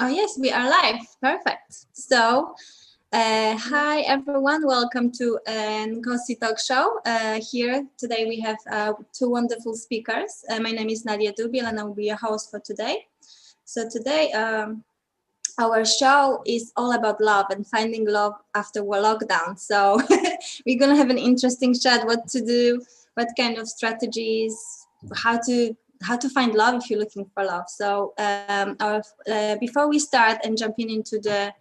Oh, yes, we are live. Perfect. So, hi everyone. Welcome to Kosi Talk Show. Here today we have two wonderful speakers. My name is Nadia Dubil and I will be your host for today. So today our show is all about love and finding love after lockdown. So we're gonna have an interesting chat. What to do? What kind of strategies? How to find love if you're looking for love. So before we start and jumping into the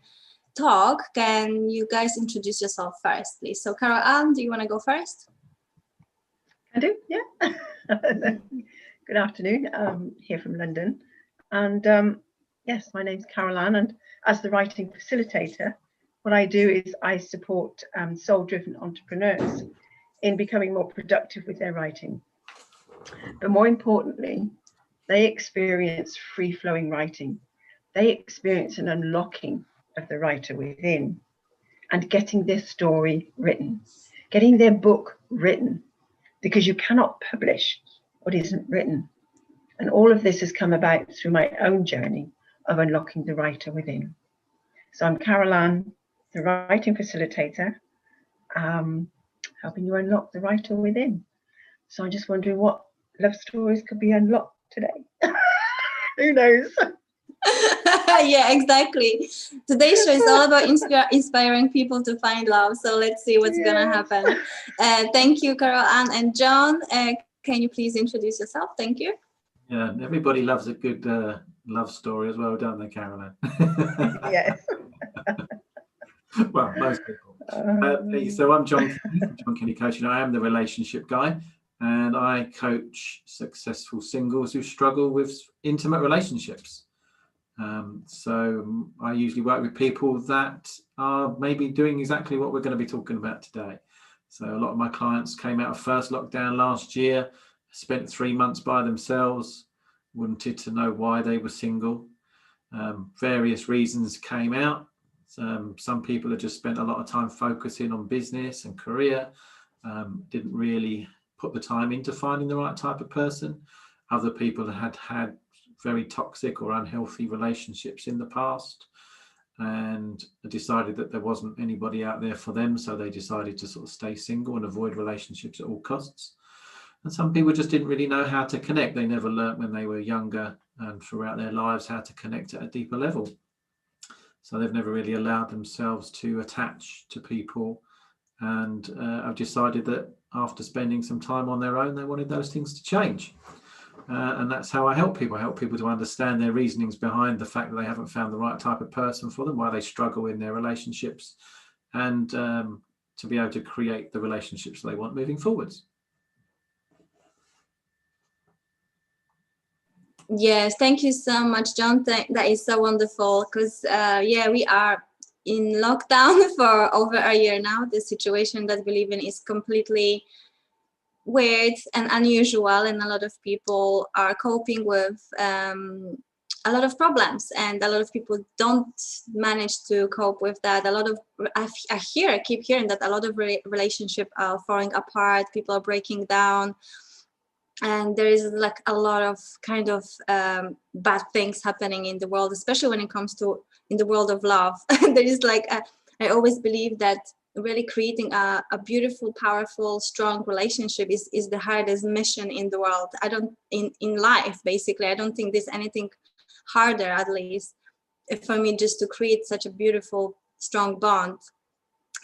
talk, can you guys introduce yourself first, please? So Carol Ann, do you want to go first? I do, yeah. Good afternoon, I'm here from London. And yes, my name's Carol Ann, and as the writing facilitator, what I do is I support soul-driven entrepreneurs in becoming more productive with their writing. But more importantly, they experience free-flowing writing. They experience an unlocking of the writer within and getting their story written, getting their book written, because you cannot publish what isn't written. And all of this has come about through my own journey of unlocking the writer within. So I'm Carol Ann, the writing facilitator, helping you unlock the writer within. So I'm just wondering what love stories could be unlocked today. Who knows? Yeah, exactly. Today's show is all about inspiring people to find love. So let's see what's gonna happen. Thank you, Carol Ann and John. Can you please introduce yourself? Thank you. Yeah, everybody loves a good love story as well, don't they, Caroline? Yes. Well, most people. So I'm John Kenny Coaching. I am the relationship guy, and I coach successful singles who struggle with intimate relationships. So I usually work with people that are maybe doing exactly what we're going to be talking about today. So a lot of my clients came out of first lockdown last year, spent 3 months by themselves, wanted to know why they were single. Various reasons came out. Some people had just spent a lot of time focusing on business and career, didn't really put the time into finding the right type of person. Other people had very toxic or unhealthy relationships in the past and decided that there wasn't anybody out there for them, so they decided to sort of stay single and avoid relationships at all costs. And some people just didn't really know how to connect. They never learnt when they were younger and throughout their lives how to connect at a deeper level. So they've never really allowed themselves to attach to people, and have decided that after spending some time on their own, they wanted those things to change. And that's how I help people. I help people to understand their reasonings behind the fact that they haven't found the right type of person for them, why they struggle in their relationships, and to be able to create the relationships they want moving forwards. Yes, thank you so much, John. That is so wonderful because, we are in lockdown for over a year now. The situation that we live in is completely weird and unusual, and a lot of people are coping with a lot of problems, and a lot of people don't manage to cope with that. A lot of I keep hearing that a lot of relationships are falling apart, people are breaking down, and there is like a lot of kind of bad things happening in the world, especially when it comes to in the world of love. There is like I always believe that really creating a beautiful, powerful, strong relationship is the hardest mission in the world. I don't in life, basically, I don't think there's anything harder, at least for me, just to create such a beautiful, strong bond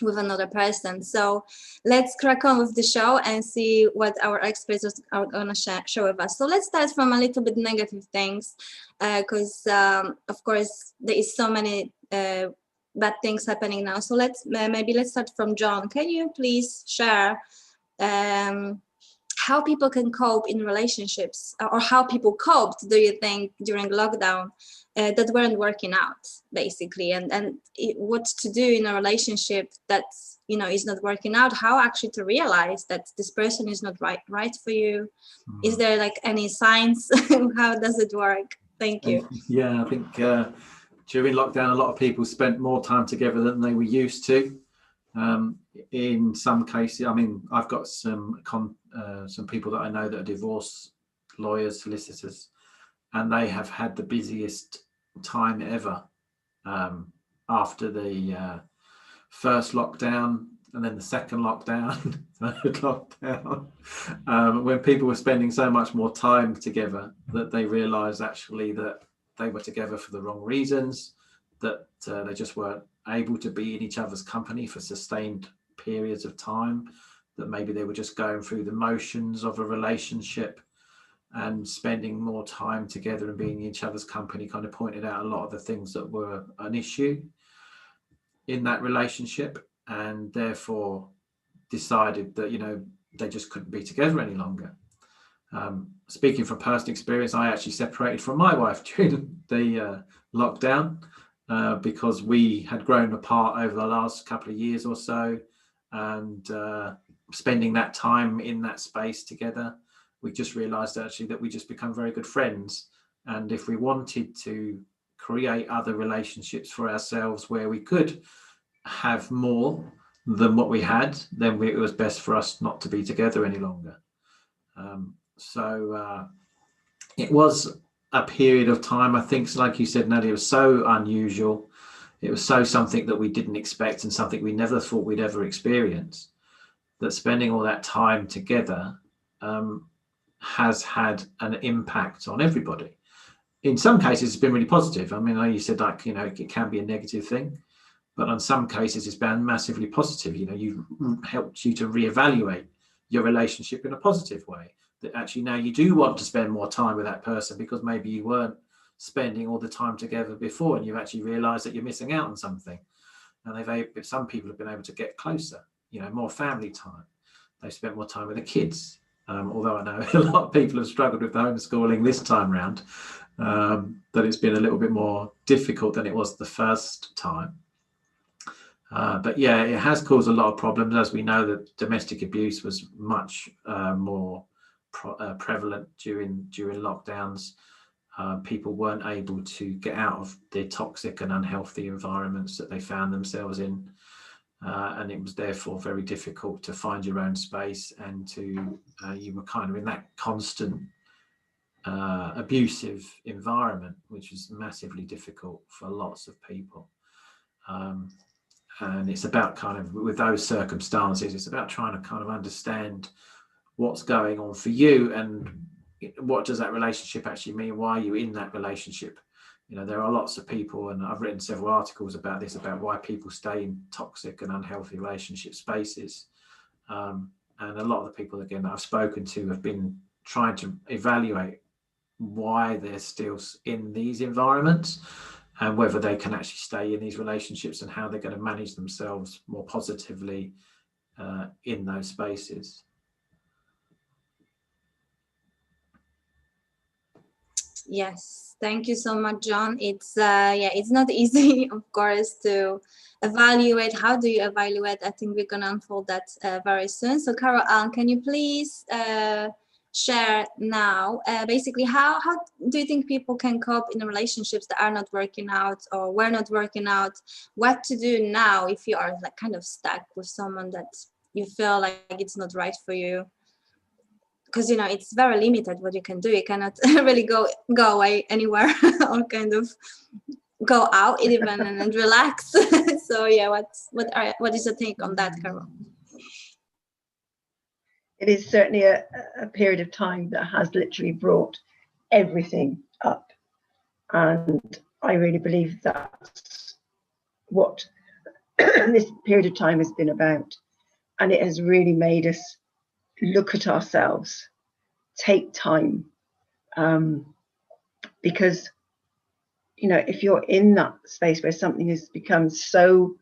with another person. So let's crack on with the show and see what our experts are going to show with us. So let's start from a little bit negative things, because of course there is so many bad things happening now. So let's start from John. Can you please share how people can cope in relationships, or how people coped, do you think, during lockdown that weren't working out, basically, and what to do in a relationship that is not working out, how actually to realize that this person is not right for you? Is there like any signs? How does it work? Thank you. Yeah, I think during lockdown a lot of people spent more time together than they were used to. In some cases, I mean, I've got some people that I know that are divorce lawyers, solicitors, and they have had the busiest time ever after the first lockdown, and then the second lockdown, third lockdown, when people were spending so much more time together that they realised actually that they were together for the wrong reasons, that they just weren't able to be in each other's company for sustained periods of time, that maybe they were just going through the motions of a relationship, and spending more time together and being in each other's company kind of pointed out a lot of the things that were an issue in that relationship, and therefore decided that, you know, they just couldn't be together any longer. Speaking from personal experience, I actually separated from my wife during the lockdown because we had grown apart over the last couple of years or so, and spending that time in that space together, we just realized actually that we just become very good friends. And if we wanted to create other relationships for ourselves where we could have more than what we had, then it was best for us not to be together any longer. So it was a period of time, I think, like you said, Nadia, it was so unusual. It was so something that we didn't expect and something we never thought we'd ever experience, that spending all that time together has had an impact on everybody. In some cases, it's been really positive. I mean, like you said, like, you know, it can be a negative thing, but in some cases, it's been massively positive. You know, you've helped you to reevaluate your relationship in a positive way. That actually now you do want to spend more time with that person because maybe you weren't spending all the time together before, and you've actually realised that you're missing out on something. And some people have been able to get closer. You know, more family time. They've spent more time with the kids. Although I know a lot of people have struggled with the homeschooling this time round, that it's been a little bit more difficult than it was the first time. But yeah, it has caused a lot of problems. As we know, that domestic abuse was much more prevalent during lockdowns. People weren't able to get out of the toxic and unhealthy environments that they found themselves in. And it was therefore very difficult to find your own space, and you were kind of in that constant abusive environment, which was massively difficult for lots of people. And it's about kind of, with those circumstances, it's about trying to kind of understand what's going on for you, and what does that relationship actually mean? Why are you in that relationship? You know, there are lots of people, and I've written several articles about this, about why people stay in toxic and unhealthy relationship spaces. And a lot of the people, again, that I've spoken to have been trying to evaluate why they're still in these environments, and whether they can actually stay in these relationships, and how they're going to manage themselves more positively in those spaces. Yes, thank you so much, John. It's it's not easy, of course, to evaluate. How do you evaluate? I think we're gonna unfold that very soon. So, Carol Ann, can you please share now, basically, how do you think people can cope in relationships that are not working out or were not working out? What to do now if you are like kind of stuck with someone that you feel like it's not right for you? Because, you know, it's very limited what you can do. You cannot really go away anywhere or kind of go out even and relax. So yeah, what is your take on that, Carol? It is certainly a period of time that has literally brought everything up, and I really believe that's what this period of time has been about, and it has really made us look at ourselves, take time, because, you know, if you're in that space where something has become so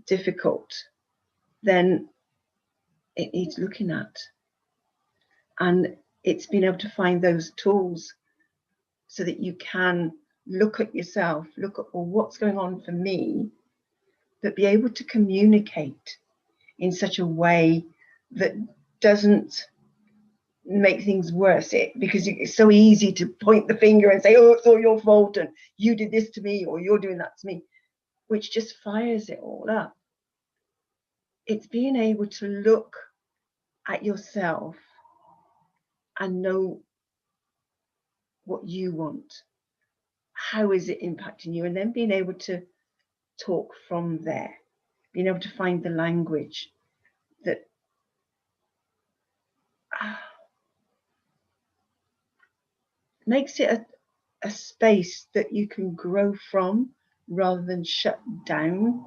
difficult, then it needs looking at, and it's being able to find those tools so that you can look at yourself, look at, well, what's going on for me, but be able to communicate in such a way that doesn't make things worse, because it's so easy to point the finger and say, oh, it's all your fault, and you did this to me, or you're doing that to me, which just fires it all up. It's being able to look at yourself and know what you want, how is it impacting you? And then being able to talk from there, being able to find the language that makes it a space that you can grow from rather than shut down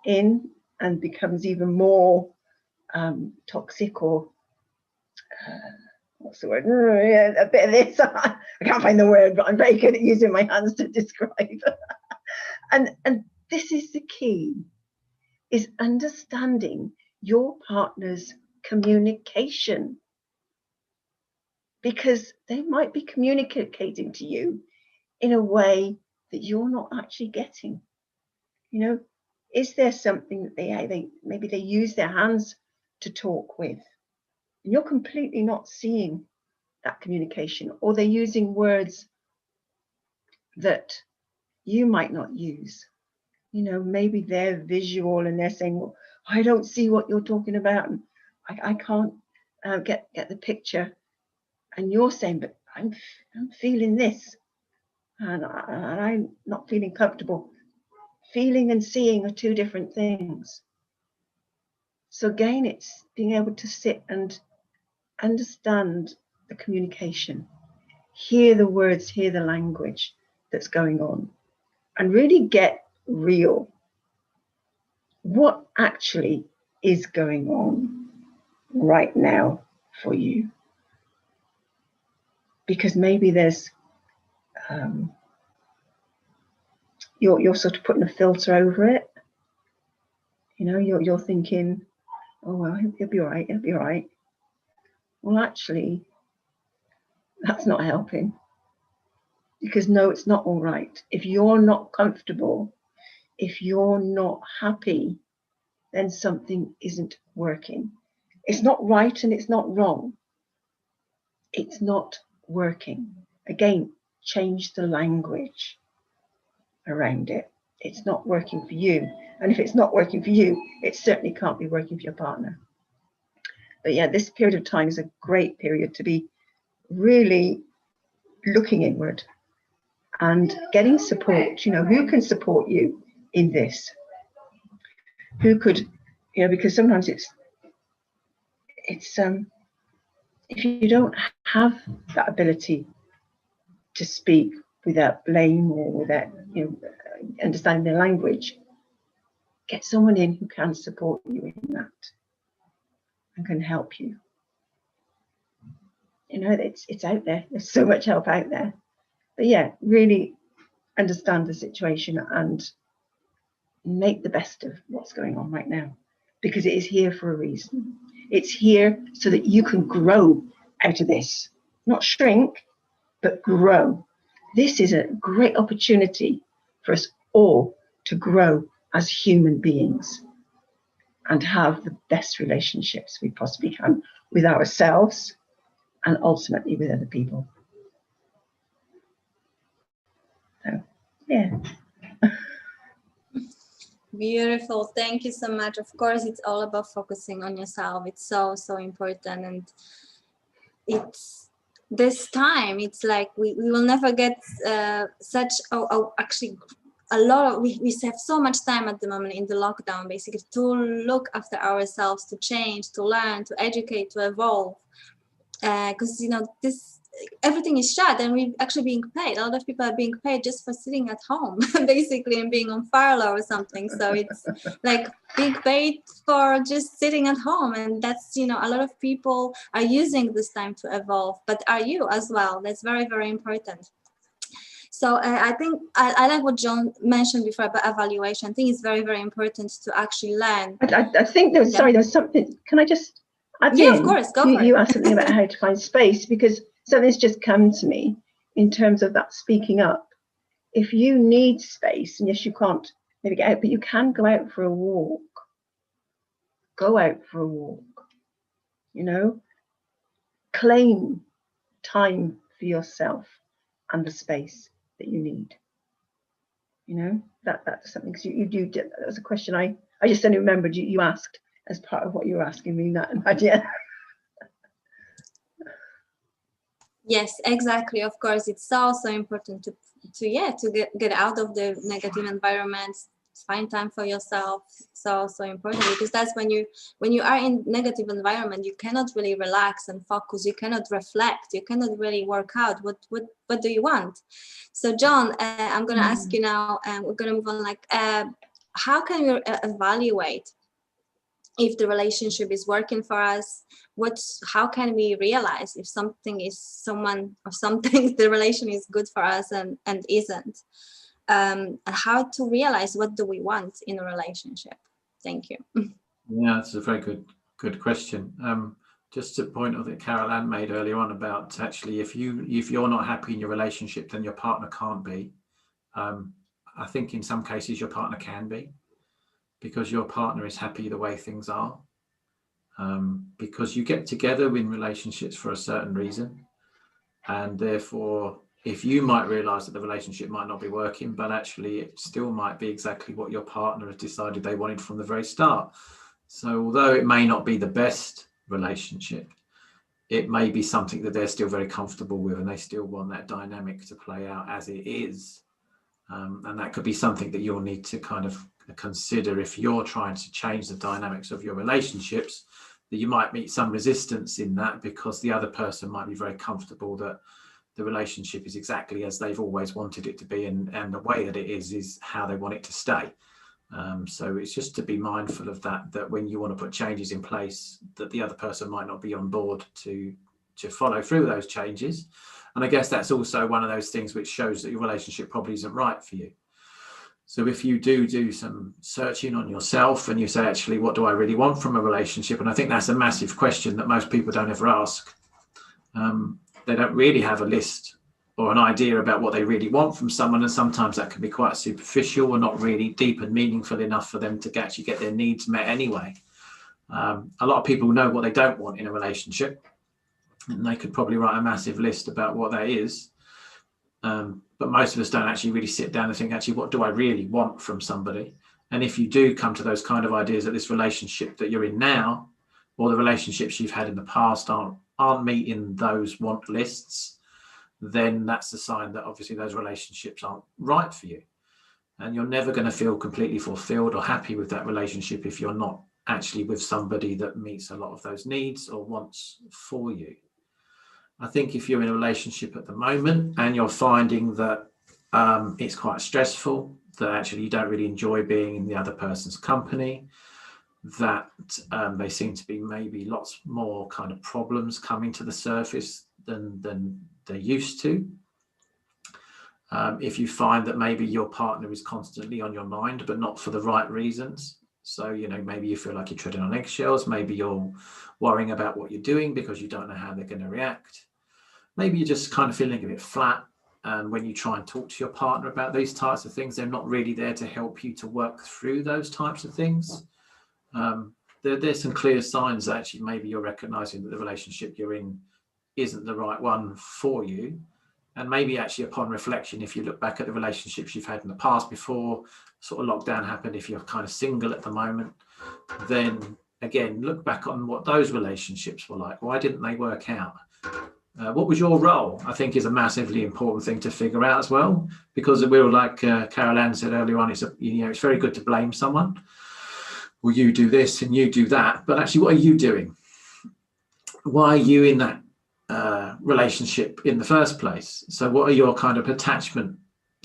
in and becomes even more toxic or what's the word? A bit of this. I can't find the word, but I'm very good at using my hands to describe. and this is the key, is understanding your partner's communication, because they might be communicating to you in a way that you're not actually getting. You know, is there something that they maybe they use their hands to talk with, and you're completely not seeing that communication, or they're using words that you might not use. You know, maybe they're visual and they're saying, well, I don't see what you're talking about, and I can't get the picture. And you're saying, but I'm feeling this, and I'm not feeling comfortable. Feeling and seeing are two different things. So again, it's being able to sit and understand the communication, hear the words, hear the language that's going on, and really get real. What actually is going on right now for you? Because maybe there's you're sort of putting a filter over it. You know, you're thinking, oh well, he'll be all right, he'll be all right. Well, actually, that's not helping, because no, it's not all right. If you're not comfortable, if you're not happy, then something isn't working. It's not right and it's not wrong. It's not working. Again, change the language around it. It's not working for you. And if it's not working for you, it certainly can't be working for your partner. But yeah, this period of time is a great period to be really looking inward and getting support. You know, who can support you in this? Who could, you know, because sometimes it's if you don't have that ability to speak without blame or without, you know, understanding the language, get someone in who can support you in that and can help you. You know, it's out there. There's so much help out there. But yeah, really understand the situation and make the best of what's going on right now, because it is here for a reason. It's here so that you can grow out of this, not shrink, but grow. This is a great opportunity for us all to grow as human beings and have the best relationships we possibly can with ourselves and ultimately with other people. So, yeah. Beautiful. Thank you so much. Of course, it's all about focusing on yourself. It's so important. And it's this time, it's like we will never get such, actually, a lot of, we have so much time at the moment in the lockdown, basically, to look after ourselves, to change, to learn, to educate, to evolve. Because, you know, everything is shut and we're actually being paid. A lot of people are being paid just for sitting at home, basically, and being on furlough or something. So it's like being paid for just sitting at home. And that's, you know, a lot of people are using this time to evolve, but are you as well? That's very, very important. So I think I like what John mentioned before about evaluation. I think it's very, very important to actually learn. I think there's, sorry, there's something, can I just add in? Of course, go for it. You asked something about how to find space, because something's just come to me in terms of that speaking up. If you need space, and yes, you can't maybe get out, but you can go out for a walk. Go out for a walk, you know, claim time for yourself and the space that you need. You know, that's something, because you do, that was a question I just only remembered you asked as part of what you were asking me, Nadia. Yes, exactly. Of course, it's so important to get out of the negative environments, find time for yourself. So important, because that's when you are in negative environment, you cannot really relax and focus. You cannot reflect. You cannot really work out what do you want. So John, I'm gonna ask you now, and we're gonna move on. Like, how can we evaluate if the relationship is working for us? How can we realize if something is someone or something the relation is good for us and isn't, and how to realize what do we want in a relationship? Thank you. Yeah, that's a very good question. Just to point out that Carol Ann made earlier on about, actually, if you're not happy in your relationship, then your partner can't be. I think in some cases your partner can be, because your partner is happy the way things are. Because you get together in relationships for a certain reason, and therefore if you might realize that the relationship might not be working, but actually it still might be exactly what your partner has decided they wanted from the very start. So although it may not be the best relationship, it may be something that they're still very comfortable with, and they still want that dynamic to play out as it is. And that could be something that you'll need to kind of consider if you're trying to change the dynamics of your relationships, that you might meet some resistance in that, because the other person might be very comfortable that the relationship is exactly as they've always wanted it to be, and the way that it is how they want it to stay. So it's just to be mindful of that when you want to put changes in place, that the other person might not be on board to follow through those changes. And I guess that's also one of those things which shows that your relationship probably isn't right for you. So if you do some searching on yourself and you say, actually, what do I really want from a relationship? And I think that's a massive question that most people don't ever ask. They don't really have a list or an idea about what they really want from someone. And sometimes that can be quite superficial or not really deep and meaningful enough for them to actually get their needs met anyway. A lot of people know what they don't want in a relationship, and they could probably write a massive list about what that is. But most of us don't actually really sit down and think, actually, what do I really want from somebody? And if you do come to those kind of ideas that this relationship that you're in now, or the relationships you've had in the past aren't meeting those want lists, then that's a sign that obviously those relationships aren't right for you. And you're never going to feel completely fulfilled or happy with that relationship if you're not actually with somebody that meets a lot of those needs or wants for you. I think if you're in a relationship at the moment and you're finding that it's quite stressful, that actually you don't really enjoy being in the other person's company, that they seem to be maybe lots more kind of problems coming to the surface than they're used to. If you find that maybe your partner is constantly on your mind, but not for the right reasons. So, maybe you feel like you're treading on eggshells. Maybe you're worrying about what you're doing because you don't know how they're going to react. Maybe you're just kind of feeling a bit flat. And when you try and talk to your partner about these types of things, they're not really there to help you to work through those types of things. There's some clear signs that actually maybe you're recognizing that the relationship you're in isn't the right one for you. And maybe actually upon reflection, if you look back at the relationships you've had in the past before sort of lockdown happened, if you're kind of single at the moment, then again, look back on what those relationships were like. Why didn't they work out? What was your role? I think is a massively important thing to figure out as well, because we were like Carol Ann said earlier on, it's very good to blame someone. Well, you do this and you do that, but actually, what are you doing? Why are you in that relationship in the first place? So what are your kind of attachment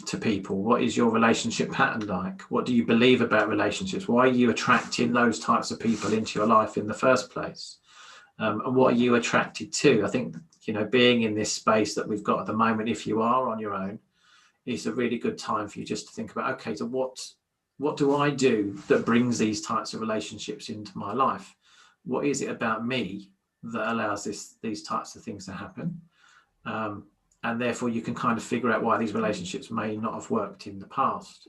to people? What is your relationship pattern like? What do you believe about relationships? Why are you attracting those types of people into your life in the first place? And what are you attracted to? I think, being in this space that we've got at the moment, if you are on your own, is a really good time for you just to think about, okay, so what do I do that brings these types of relationships into my life? What is it about me that allows these types of things to happen? And therefore you can kind of figure out why these relationships may not have worked in the past.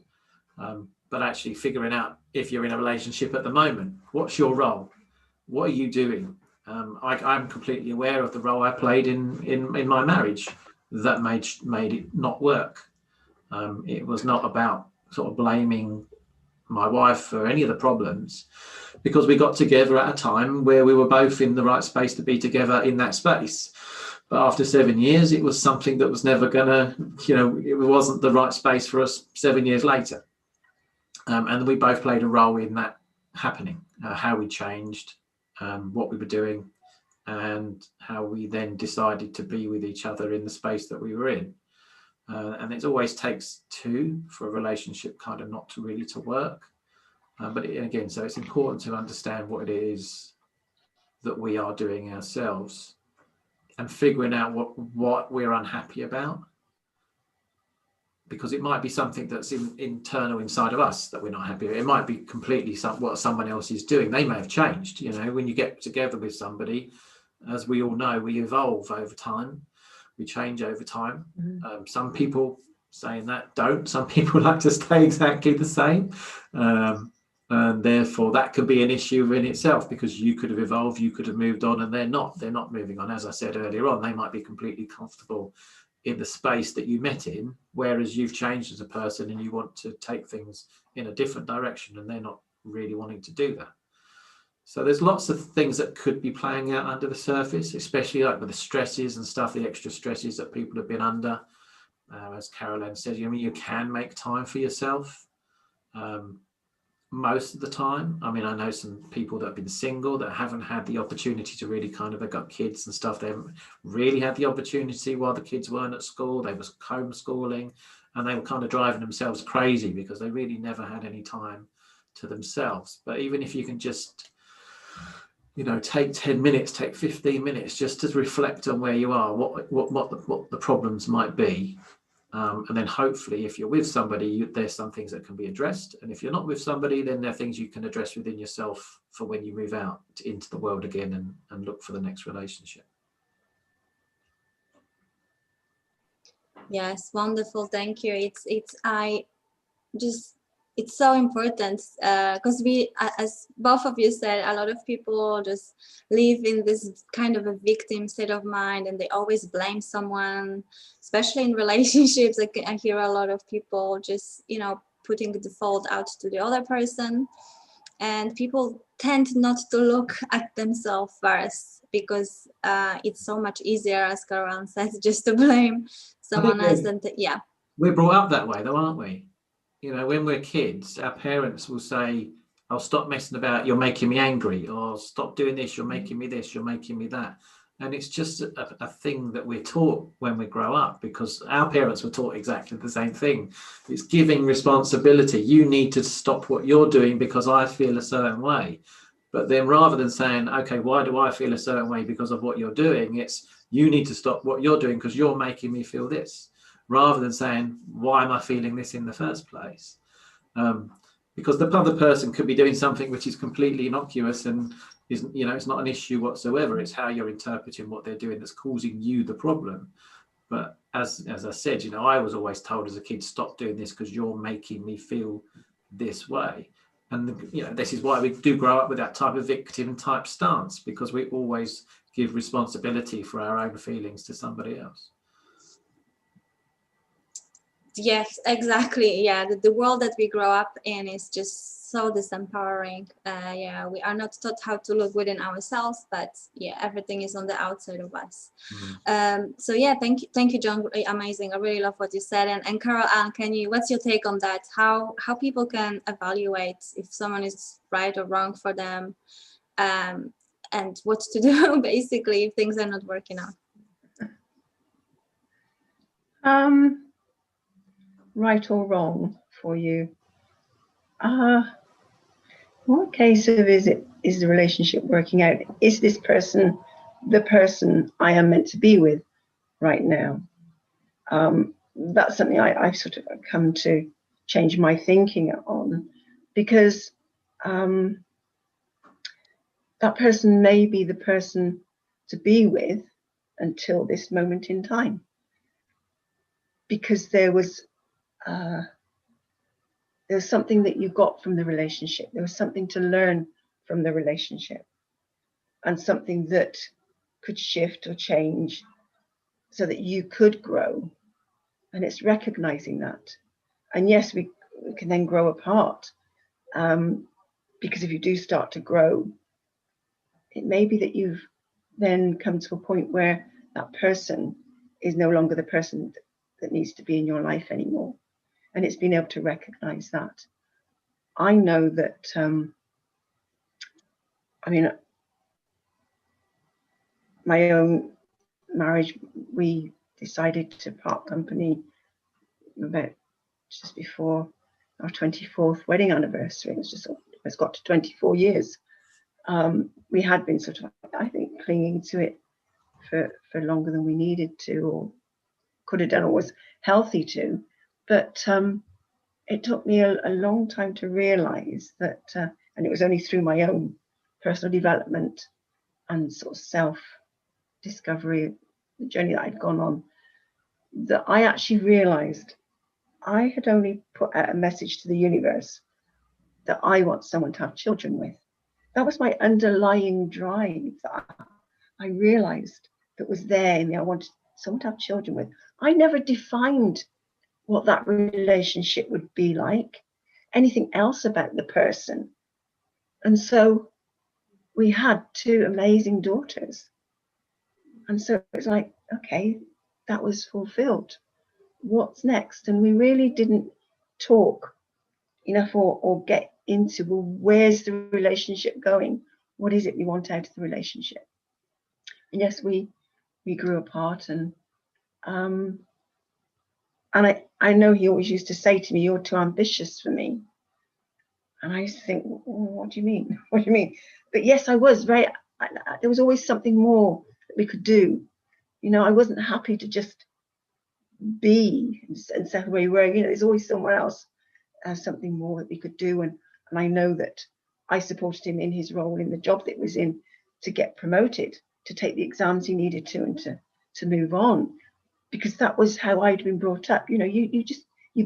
But actually figuring out if you're in a relationship at the moment, what's your role? What are you doing? I'm completely aware of the role I played in my marriage that made it not work. It was not about sort of blaming my wife for any of the problems, because we got together at a time where we were both in the right space to be together in that space. But after 7 years, it was something that was never gonna, it wasn't the right space for us 7 years later. And we both played a role in that happening, how we changed, what we were doing, and how we then decided to be with each other in the space that we were in. And it always takes two for a relationship kind of not to really to work. But again, so it's important to understand what it is that we are doing ourselves and figuring out what we're unhappy about. Because it might be something that's internal inside of us that we're not happy with. It might be completely what someone else is doing. They may have changed. When you get together with somebody, as we all know, we evolve over time. We change over time. Mm-hmm. Some people saying that don't. Some people like to stay exactly the same. And therefore, that could be an issue in itself, because you could have evolved, you could have moved on, and they're not moving on. As I said earlier on, they might be completely comfortable in the space that you met in, whereas you've changed as a person and you want to take things in a different direction, and they're not really wanting to do that. So there's lots of things that could be playing out under the surface, especially like with the stresses and stuff, the extra stresses that people have been under. As Caroline said, you can make time for yourself most of the time. I know some people that have been single that haven't had the opportunity to really they've got kids and stuff. They haven't really had the opportunity while the kids weren't at school. They was homeschooling, and they were kind of driving themselves crazy because they really never had any time to themselves. But even if you can just, take 10 minutes, take 15 minutes just to reflect on where you are, what the problems might be. And then hopefully if you're with somebody, there's some things that can be addressed. And if you're not with somebody, then there are things you can address within yourself for when you move out into the world again and look for the next relationship. Yes, wonderful. Thank you. It's so important because we, as both of you said, a lot of people just live in this kind of a victim state of mind, and they always blame someone, especially in relationships. I hear a lot of people just, putting the fault out to the other person, and people tend not to look at themselves first, because it's so much easier, as Caroline says, just to blame someone else. And yeah, we're brought up that way though, aren't we? When we're kids, our parents will say, "Oh, stop messing about, you're making me angry," or "Stop doing this, you're making me this, you're making me that." And it's just a thing that we're taught when we grow up, because our parents were taught exactly the same thing. It's giving responsibility. You need to stop what you're doing because I feel a certain way. But then rather than saying, okay, why do I feel a certain way because of what you're doing? It's, you need to stop what you're doing because you're making me feel this. Rather than saying, why am I feeling this in the first place? Because the other person could be doing something which is completely innocuous and isn't, it's not an issue whatsoever. It's how you're interpreting what they're doing that's causing you the problem. But as I said, I was always told as a kid, stop doing this because you're making me feel this way. And this is why we do grow up with that type of victim type stance, because we always give responsibility for our own feelings to somebody else. Yes, exactly. Yeah, the world that we grow up in is just so disempowering. We are not taught how to look within ourselves, but everything is on the outside of us. So thank you, John. Amazing. I really love what you said. And Carol Ann, what's your take on that? How people can evaluate if someone is right or wrong for them, and what to do basically if things are not working out? Right or wrong for you? What case of is the relationship working out? Is this person the person I am meant to be with right now? That's something I've sort of come to change my thinking on, because that person may be the person to be with until this moment in time, because there was something that you got from the relationship. There was something to learn from the relationship, and something that could shift or change so that you could grow. And it's recognizing that. And yes, we can then grow apart, because if you do start to grow, it may be that you've then come to a point where that person is no longer the person that needs to be in your life anymore. And it's being able to recognize that. I know that, I mean, my own marriage, we decided to part company about just before our 24th wedding anniversary. It's got to 24 years. We had been sort of, I think, clinging to it for longer than we needed to, or could have done, or was healthy to. But it took me a long time to realize that, and it was only through my own personal development and sort of self-discovery, the journey that I'd gone on, that I actually realized I had only put out a message to the universe that I want someone to have children with. That was my underlying drive that I realized that was there in me. I wanted someone to have children with. I never defined what that relationship would be like, anything else about the person. And so we had two amazing daughters. And so it was like, okay, that was fulfilled. What's next? And we really didn't talk enough or get into, well, where's the relationship going? What is it we want out of the relationship? And yes, we grew apart, and I know he always used to say to me, "You're too ambitious for me." And I used to think, well, what do you mean? What do you mean? But yes, I was there was always something more that we could do. You know, I wasn't happy to just be and say where we were. You know, there's always somewhere else, something more that we could do. And I know that I supported him in his role in the job that he was in, to get promoted, to take the exams he needed to, and to move on, because that was how I'd been brought up. You know, you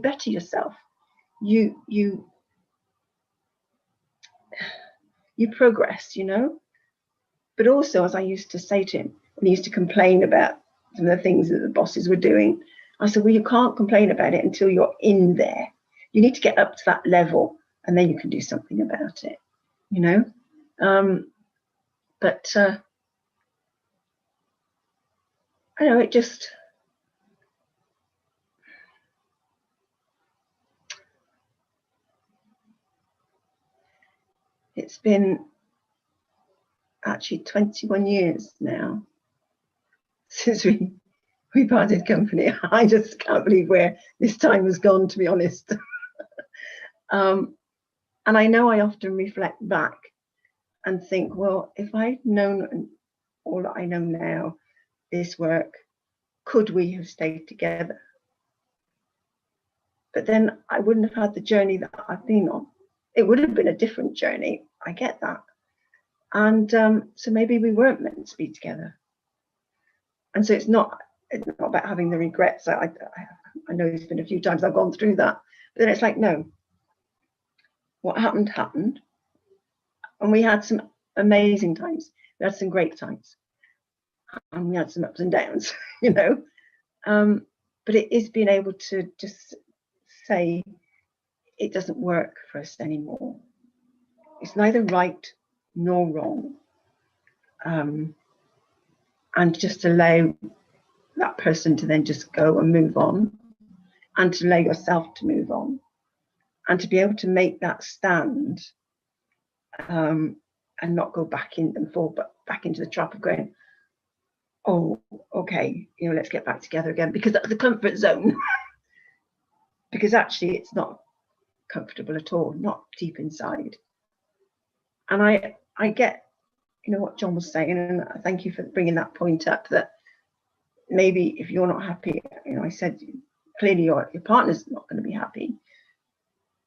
better yourself, you progress, you know. But also, as I used to say to him when he used to complain about some of the things that the bosses were doing, I said, well, you can't complain about it until you're in there. You need to get up to that level, and then you can do something about it, you know. But I know it just, it's been actually 21 years now since we parted company. I just can't believe where this time has gone, to be honest. And I know I often reflect back and think, well, if I'd known all that I know now, this work, could we have stayed together? But then I wouldn't have had the journey that I've been on. It would have been a different journey. I get that. And so maybe we weren't meant to be together. And so it's not about having the regrets. I know there's been a few times I've gone through that, but then it's like, no, what happened happened. And we had some amazing times. We had some great times. And we had some ups and downs, you know. But it is being able to just say it doesn't work for us anymore. It's neither right nor wrong. And just allow that person to then just go and move on, and to allow yourself to move on, and to be able to make that stand, and not go back in and fall back into the trap of going, oh, okay, you know, let's get back together again, because that's the comfort zone. Because actually it's not comfortable at all, not deep inside. And I get, you know, what John was saying, and thank you for bringing that point up, that maybe if you're not happy, you know, I said clearly your partner's not going to be happy,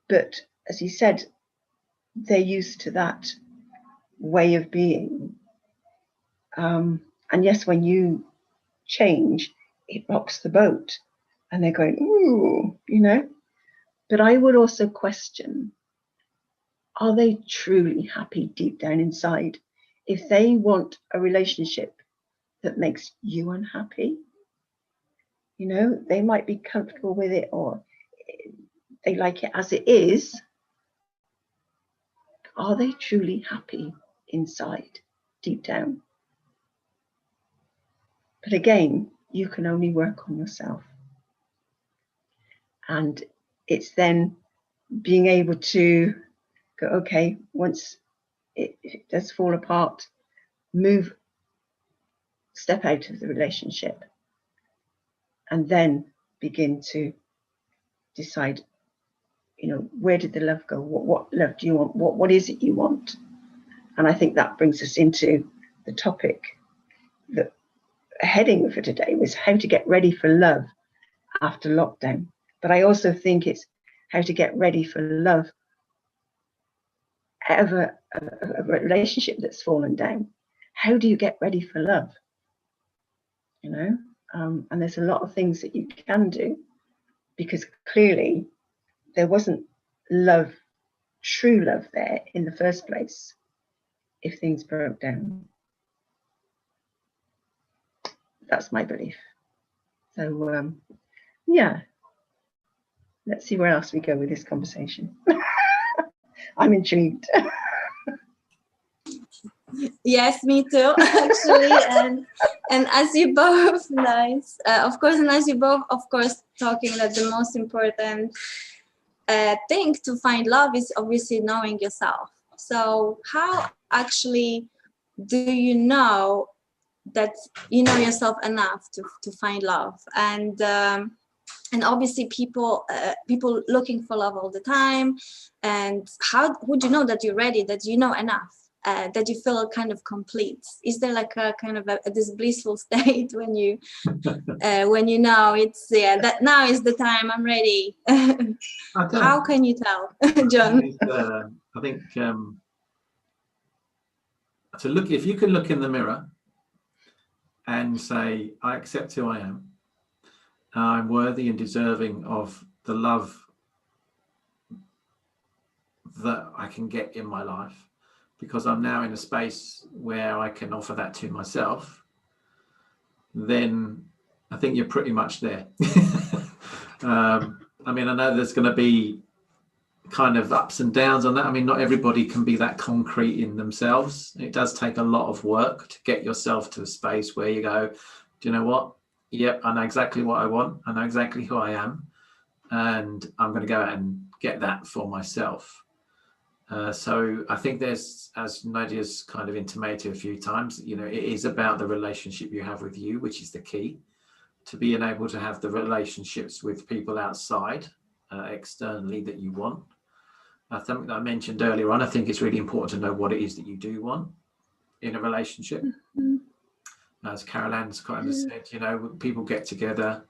but as he said, they're used to that way of being. And yes, when you change, it rocks the boat, and they're going, ooh, you know. But I would also question, are they truly happy deep down inside? If they want a relationship that makes you unhappy, you know, they might be comfortable with it, or they like it as it is. Are they truly happy inside, deep down? But again, you can only work on yourself. And it's then being able to go, okay, once it does fall apart, step out of the relationship, and then begin to decide, you know, where did the love go? What love do you want? What is it you want? And I think that brings us into the topic. The heading for today was how to get ready for love after lockdown. But I also think it's how to get ready for love out of a relationship that's fallen down. How do you get ready for love? You know, and there's a lot of things that you can do, because clearly there wasn't love, true love there in the first place if things broke down. That's my belief. So yeah, let's see where else we go with this conversation. I'm intrigued. Yes, me too, actually. And as you both, nice, of course, and as you both, of course, talking that the most important thing to find love is obviously knowing yourself. So how actually do you know that you know yourself enough to find love? And obviously people looking for love all the time. And how would you know that you're ready, that you know enough, that you feel kind of complete? Is there like a kind of this blissful state when you know it's, yeah, that now is the time, I'm ready? How can you tell, John? I think to look, if you can look in the mirror and say, I accept who I am, I'm worthy and deserving of the love that I can get in my life, because I'm now in a space where I can offer that to myself, then I think you're pretty much there. I mean, I know there's going to be kind of ups and downs on that. I mean, not everybody can be that concrete in themselves. It does take a lot of work to get yourself to a space where you go, do you know what? Yep, I know exactly what I want. I know exactly who I am. And I'm going to go out and get that for myself. So I think there's, as Nadia's kind of intimated a few times, you know, it is about the relationship you have with you, which is the key to being able to have the relationships with people outside, externally, that you want. Something that I mentioned earlier on, I think it's really important to know what it is that you do want in a relationship. Mm-hmm. As Carol Ann's kind of said, you know, people get together,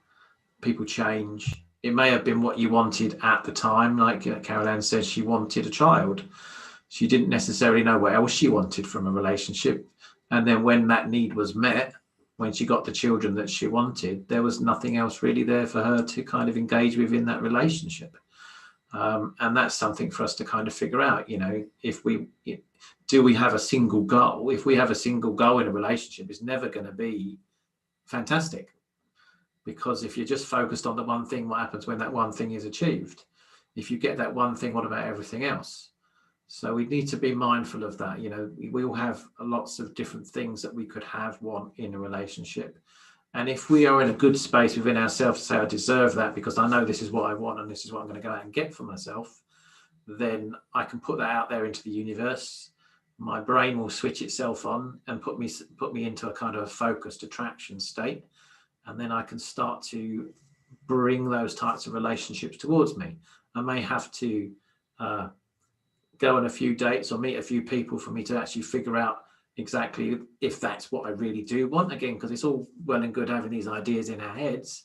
people change. It may have been what you wanted at the time. Like Carol Ann said, she wanted a child. She didn't necessarily know what else she wanted from a relationship. And then when that need was met, when she got the children that she wanted, there was nothing else really there for her to kind of engage with in that relationship. And that's something for us to kind of figure out, you know, do we have a single goal? If we have a single goal in a relationship, it's never going to be fantastic. Because if you're just focused on the one thing, what happens when that one thing is achieved? If you get that one thing, what about everything else? So we need to be mindful of that. You know, we all have lots of different things that we could want in a relationship. And if we are in a good space within ourselves to say, I deserve that because I know this is what I want and this is what I'm going to go out and get for myself, then I can put that out there into the universe. My brain will switch itself on and put me into a kind of a focused attraction state. And then I can start to bring those types of relationships towards me. I may have to go on a few dates or meet a few people for me to actually figure out exactly if that's what I really do want. Again, because it's all well and good having these ideas in our heads.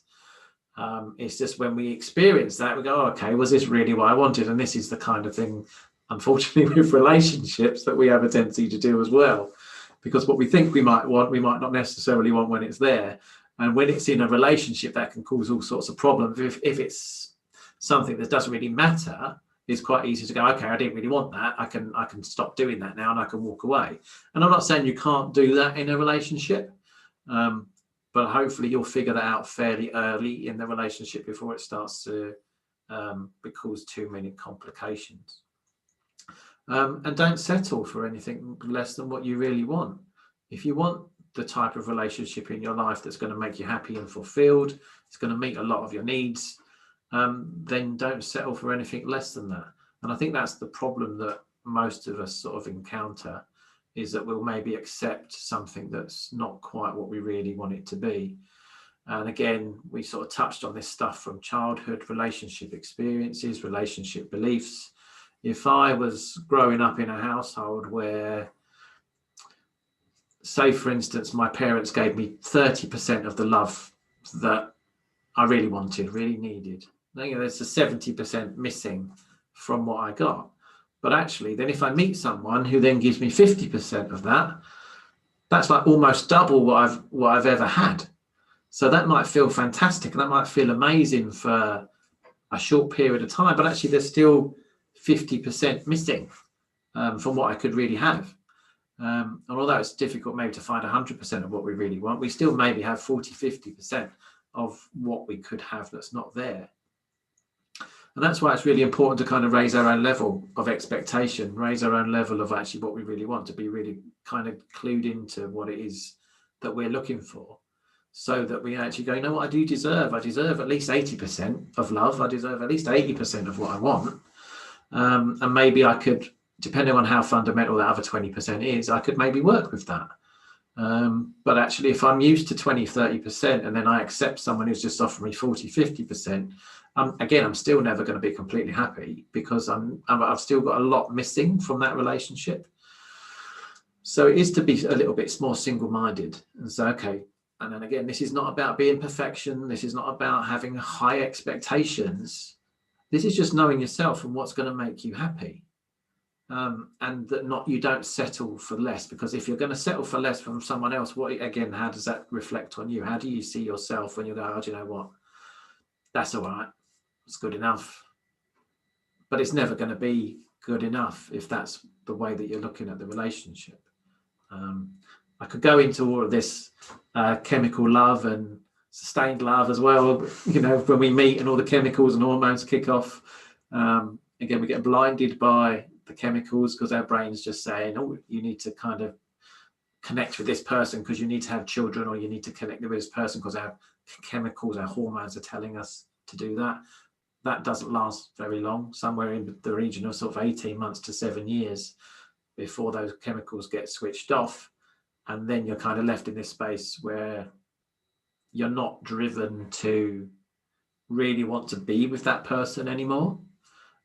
It's just when we experience that, we go, oh, okay, was this really what I wanted? And this is the kind of thing, unfortunately, with relationships that we have a tendency to do as well. Because what we think we might want, we might not necessarily want when it's there. And when it's in a relationship, that can cause all sorts of problems. If it's something that doesn't really matter, it's quite easy to go, okay, I didn't really want that. I can stop doing that now and I can walk away. And I'm not saying you can't do that in a relationship, but hopefully you'll figure that out fairly early in the relationship before it starts to cause too many complications. And don't settle for anything less than what you really want. If you want the type of relationship in your life that's going to make you happy and fulfilled, it's going to meet a lot of your needs, then don't settle for anything less than that. And I think that's the problem that most of us sort of encounter, is that we'll maybe accept something that's not quite what we really want it to be. And again, we sort of touched on this stuff from childhood, relationship experiences, relationship beliefs. If I was growing up in a household where, say for instance, my parents gave me 30% of the love that I really wanted, really needed, there's a 70% missing from what I got. But actually, then if I meet someone who then gives me 50% of that, that's like almost double what I've ever had. So that might feel fantastic and that might feel amazing for a short period of time, but actually there's still 50% missing from what I could really have. And although it's difficult maybe to find 100% of what we really want, we still maybe have 40-50% of what we could have that's not there. And that's why it's really important to kind of raise our own level of expectation, raise our own level of actually what we really want, to be really kind of clued into what it is that we're looking for, so that we actually go, you know what, I do deserve. I deserve at least 80% of love. I deserve at least 80% of what I want. And maybe I could, depending on how fundamental that other 20% is, I could maybe work with that. But actually, if I'm used to 20-30% and then I accept someone who's just offering me 40-50%, again, I'm still never going to be completely happy, because I've still got a lot missing from that relationship. So it is to be a little bit more single-minded and say, okay, and then again, this is not about being perfection. This is not about having high expectations. This is just knowing yourself and what's going to make you happy. And that you don't settle for less, because if you're going to settle for less from someone else, how does that reflect on you? How do you see yourself when you go, oh, do you know what? That's all right. It's good enough. But it's never going to be good enough if that's the way that you're looking at the relationship. I could go into all of this chemical love and sustained love as well. When we meet and all the chemicals and hormones kick off, again, we get blinded by the chemicals because our brain's just saying, oh, you need to kind of connect with this person because you need to have children, or you need to connect with this person because our chemicals, our hormones are telling us to do that. That doesn't last very long, somewhere in the region of sort of 18 months to 7 years before those chemicals get switched off. And then you're kind of left in this space where you're not driven to really want to be with that person anymore.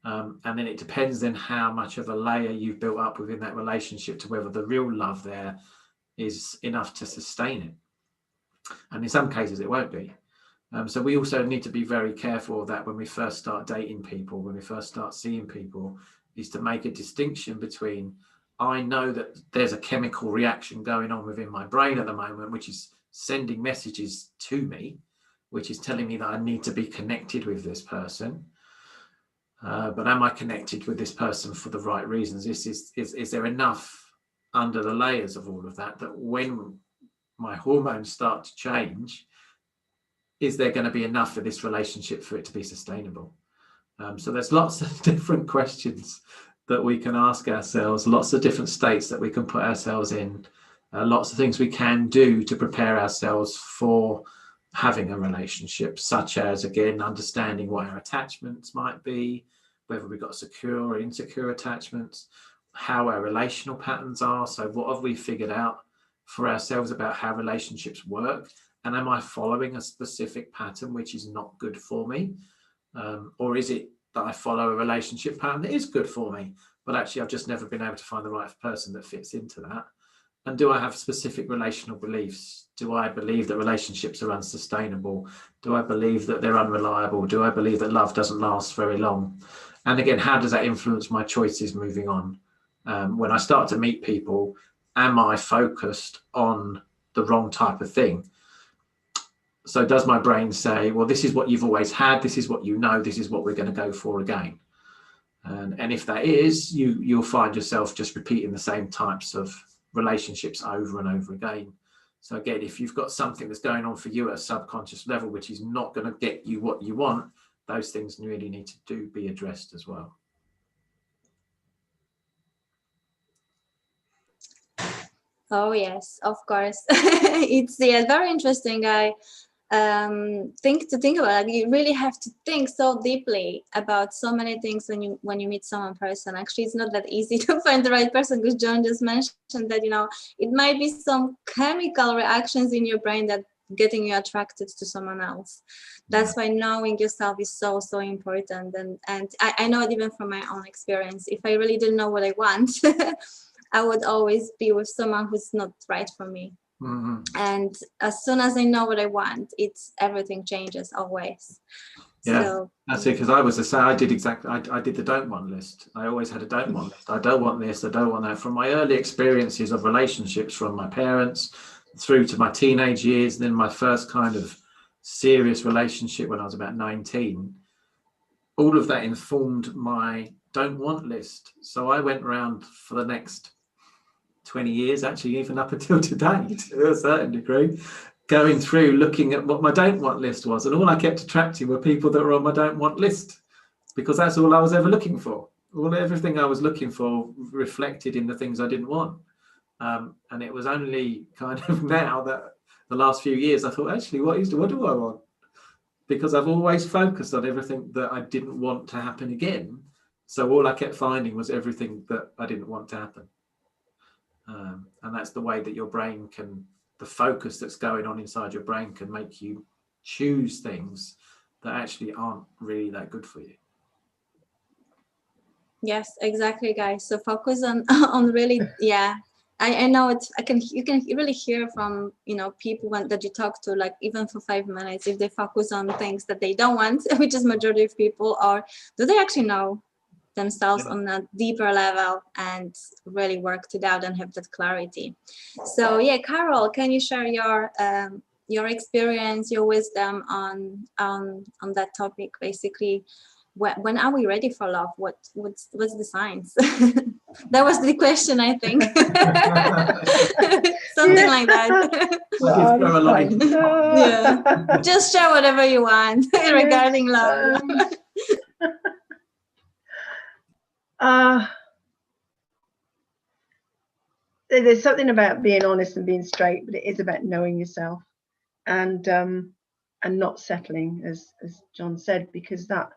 And then it depends then how much of a layer you've built up within that relationship to whether the real love there is enough to sustain it. And in some cases it won't be. So we also need to be very careful that when we first start dating people, when we first start seeing people, is to make a distinction between, I know that there's a chemical reaction going on within my brain at the moment, which is sending messages to me, which is telling me that I need to be connected with this person. But am I connected with this person for the right reasons? Is there enough under the layers of all of that when my hormones start to change, is there going to be enough for this relationship for it to be sustainable? So there's lots of different questions that we can ask ourselves, lots of different states that we can put ourselves in, lots of things we can do to prepare ourselves for having a relationship, such as, again, understanding what our attachments might be, whether we've got secure or insecure attachments, how our relational patterns are. So what have we figured out for ourselves about how relationships work? And am I following a specific pattern which is not good for me? Or is it that I follow a relationship pattern that is good for me, but actually I've just never been able to find the right person that fits into that? And do I have specific relational beliefs? Do I believe that relationships are unsustainable? Do I believe that they're unreliable? Do I believe that love doesn't last very long? And again, how does that influence my choices moving on? When I start to meet people, am I focused on the wrong type of thing? So does my brain say, well, this is what you've always had, this is what you know, this is what we're going to go for again? And if that is, you'll find yourself just repeating the same types of relationships over and over again. So again, if you've got something that's going on for you at a subconscious level, which is not going to get you what you want, those things really need to be addressed as well. Oh yes, of course. It's very interesting. I think about it. You really have to think so deeply about so many things when you meet someone in person. Actually, it's not that easy to find the right person, because John just mentioned that it might be some chemical reactions in your brain that getting you attracted to someone else. That's why knowing yourself is so important. And I know it even from my own experience. If I really didn't know what I want, I would always be with someone who's not right for me. Mm-hmm. And as soon as I know what I want, everything changes always. Yeah, so, that's it. Because I was the same. I did exactly. I did the don't want list. I always had a don't want list. I don't want this. I don't want that. From my early experiences of relationships, from my parents through to my teenage years, then my first kind of serious relationship when I was about 19. All of that informed my don't want list. So I went around for the next 20 years, actually, even up until today, to a certain degree, going through looking at what my don't want list was. And all I kept attracting were people that were on my don't want list, because that's all I was ever looking for. Everything I was looking for reflected in the things I didn't want. And it was only kind of now that the last few years I thought, actually, what do I want? Because I've always focused on everything that I didn't want to happen again. So all I kept finding was everything that I didn't want to happen. And that's the way that your brain the focus that's going on inside your brain can make you choose things that actually aren't really that good for you. yes, exactly, guys. So focus on really, yeah. I know it. You can really hear from people that you talk to, like even for 5 minutes, if they focus on things that they don't want, which is majority of people, or do they actually know themselves on a deeper level and really worked it out and have that clarity. So yeah, Carol, can you share your experience, your wisdom on that topic? Basically, when are we ready for love? What's the signs? That was the question, I think. Something like that. Yeah, just share whatever you want regarding love. There's something about being honest and being straight, but it is about knowing yourself and not settling, as John said, because that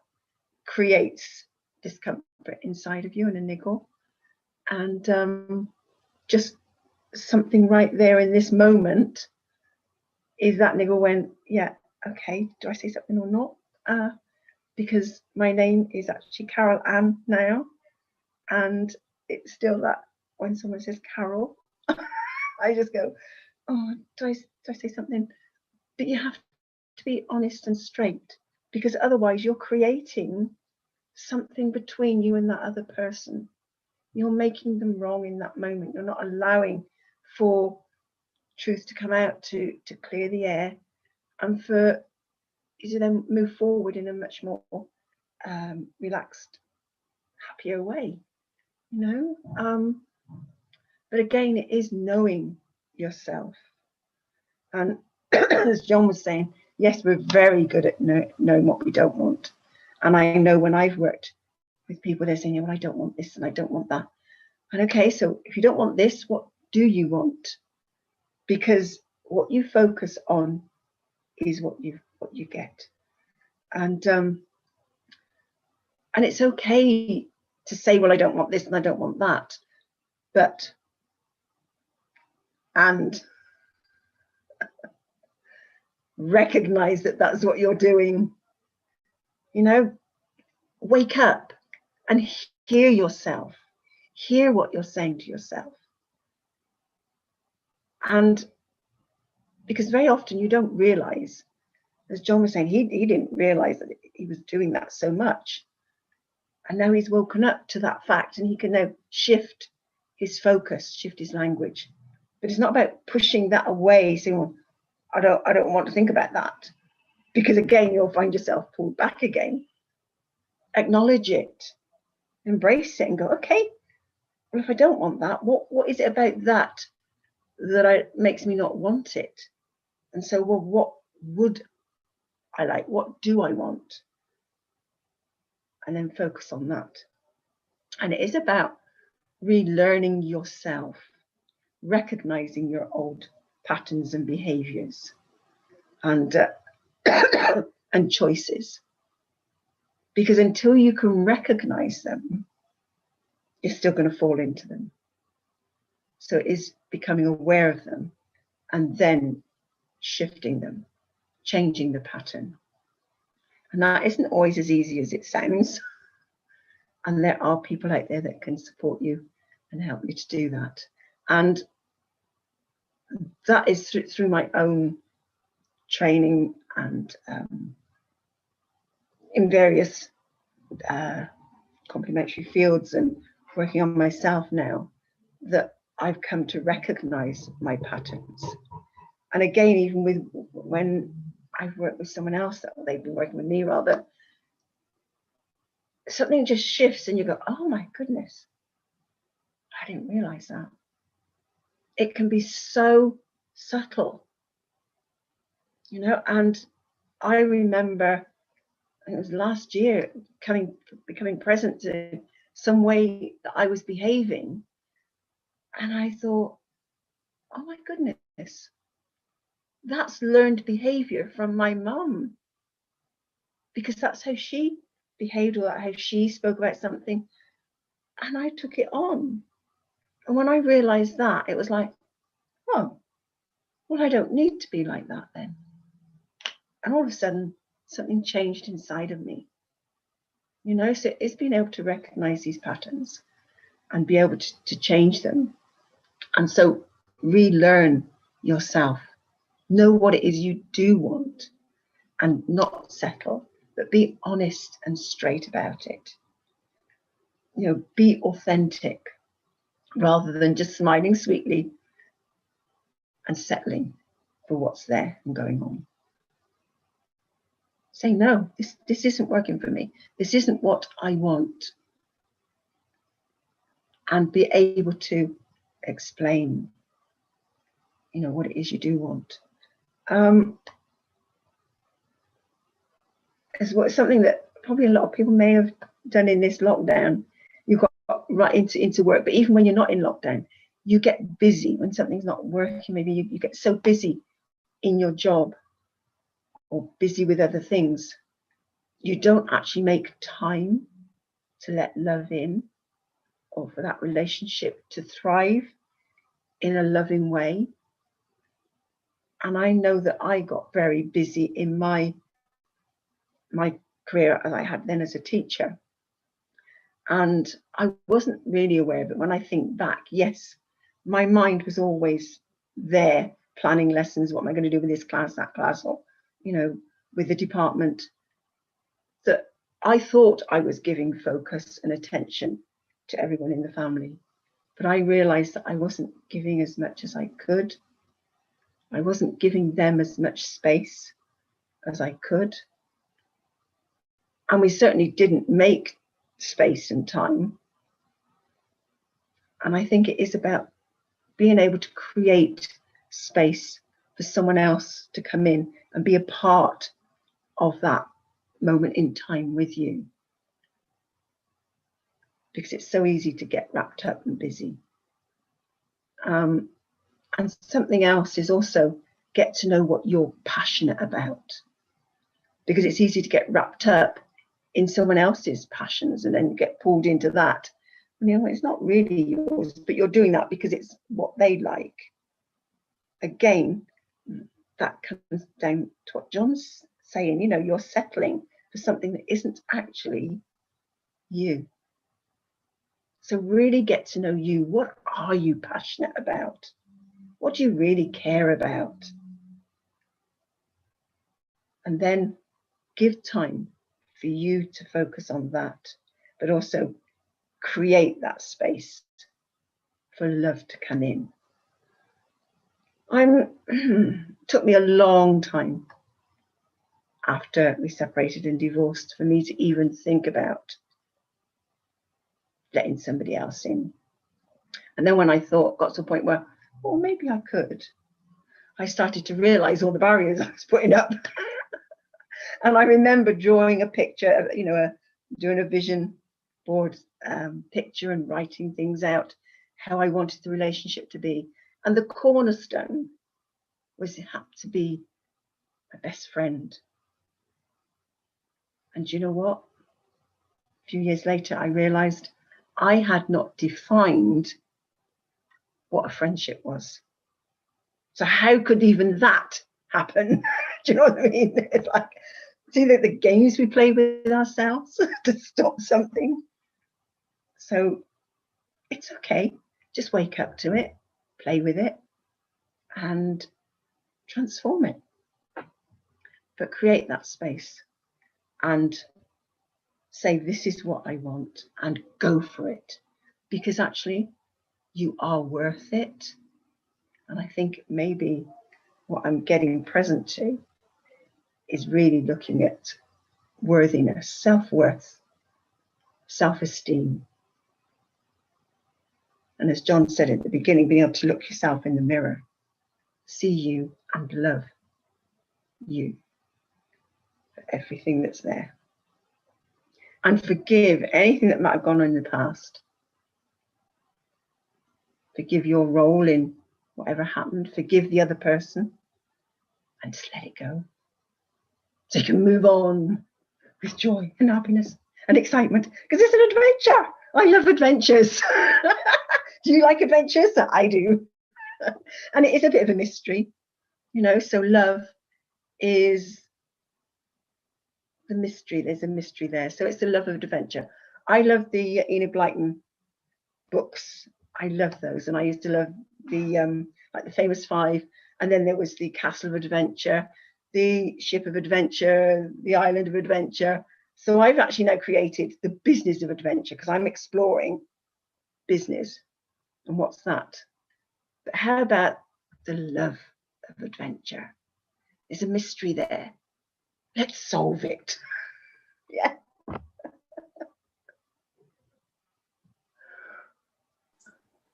creates discomfort inside of you and a niggle. And just something right there in this moment is that niggle when, yeah, okay, do I say something or not? Because my name is actually Carol Ann now, and it's still that when someone says Carol, I just go, oh, do I say something? But you have to be honest and straight, because otherwise you're creating something between you and that other person. You're making them wrong in that moment. You're not allowing for truth to come out, to clear the air, and for you to then move forward in a much more relaxed, happier way, but again, it is knowing yourself. And as John was saying, yes, we're very good at knowing what we don't want. And I know when I've worked with people, they're saying, yeah, well, I don't want this and I don't want that. And okay, so if you don't want this, what do you want? Because what you focus on is what you get. And it's okay to say, well, I don't want this and I don't want that. And recognize that that's what you're doing. Wake up and hear yourself. Hear what you're saying to yourself. And because very often you don't realize, as John was saying, he didn't realize that he was doing that so much. And now he's woken up to that fact, and he can now shift his focus, shift his language. But it's not about pushing that away, saying, well, I don't want to think about that. Because again, you'll find yourself pulled back again. Acknowledge it, embrace it, and go, okay, well, if I don't want that, what is it about that makes me not want it? And so, well, what would I like? What do I want? And then focus on that. And it is about relearning yourself. recognizing your old patterns and behaviors and and choices. Because until you can recognize them, you're still going to fall into them. So it is becoming aware of them and then shifting them, changing the pattern. And that isn't always as easy as it sounds. And there are people out there that can support you and help you to do that. And that is through my own training and in various complementary fields and working on myself now, that I've come to recognize my patterns. And again, even with when I've worked with someone else, that they've been working with me rather, something just shifts and you go, oh my goodness, I didn't realize that. It can be so subtle, you know. And I remember, it was last year, becoming present to some way that I was behaving, and I thought, oh my goodness, that's learned behavior from my mum, because that's how she behaved, or how she spoke about something, and I took it on. And when I realized that, it was like, oh, well, I don't need to be like that then. And all of a sudden, something changed inside of me, you know. So it's being able to recognize these patterns and be able to change them. And so relearn yourself, know what it is you do want, and not settle, but be honest and straight about it. You know, be authentic rather than just smiling sweetly and settling for what's there and going on. Say, no, this isn't working for me. This isn't what I want. And be able to explain, you know, what it is you do want. It's something that probably a lot of people may have done in this lockdown. You got right into work, but even when you're not in lockdown, you get busy when something's not working. Maybe you get so busy in your job or busy with other things, you don't actually make time to let love in, or for that relationship to thrive in a loving way. And I know that I got very busy in my career as I had then as a teacher, and I wasn't really aware of it. When I think back, yes, my mind was always there, planning lessons, what am I going to do with this class, that class, or, you know, with the department, that I thought I was giving focus and attention to everyone in the family. But I realized that I wasn't giving as much as I could. I wasn't giving them as much space as I could. And we certainly didn't make space and time. And I think it is about being able to create space for someone else to come in and be a part of that moment in time with you. Because it's so easy to get wrapped up and busy. And something else is also get to know what you're passionate about. Because it's easy to get wrapped up in someone else's passions and then get pulled into that. You know, it's not really yours, but you're doing that because it's what they like. Again, that comes down to what John's saying, you know, you're settling for something that isn't actually you. So really get to know you. What are you passionate about? What do you really care about? And then give time for you to focus on that, but also create that space for love to come in. Took me a long time after we separated and divorced for me to even think about letting somebody else in. And then when I got to a point where, well, maybe I could, I started to realize all the barriers I was putting up. And I remember drawing a picture, you know, doing a vision board picture and writing things out, how I wanted the relationship to be. And the cornerstone was it had to be my best friend. And you know what? A few years later, I realized I had not defined what a friendship was. So how could even that happen? Do you know what I mean? It's like, see the games we play with ourselves to stop something. So it's okay. Just wake up to it, play with it, and transform it. But create that space and say, this is what I want, and go for it. Because actually, you are worth it. And I think maybe what I'm getting present to is really looking at worthiness, self-worth, self-esteem. And as John said at the beginning, being able to look yourself in the mirror, see you and love you for everything that's there. And forgive anything that might have gone on in the past. Forgive your role in whatever happened. Forgive the other person and just let it go. So you can move on with joy and happiness and excitement, because it's an adventure. I love adventures. Do you like adventures? I do. And it is a bit of a mystery, you know, so love is the mystery. There's a mystery there. So it's the love of adventure. I love the Enid Blyton books. I love those. And I used to love the like the Famous Five. And then there was the Castle of Adventure, the Ship of Adventure, the Island of Adventure. So I've actually now created the Business of Adventure, because I'm exploring business. And what's that? But how about the love of adventure? There's a mystery there. Let's solve it. Yeah.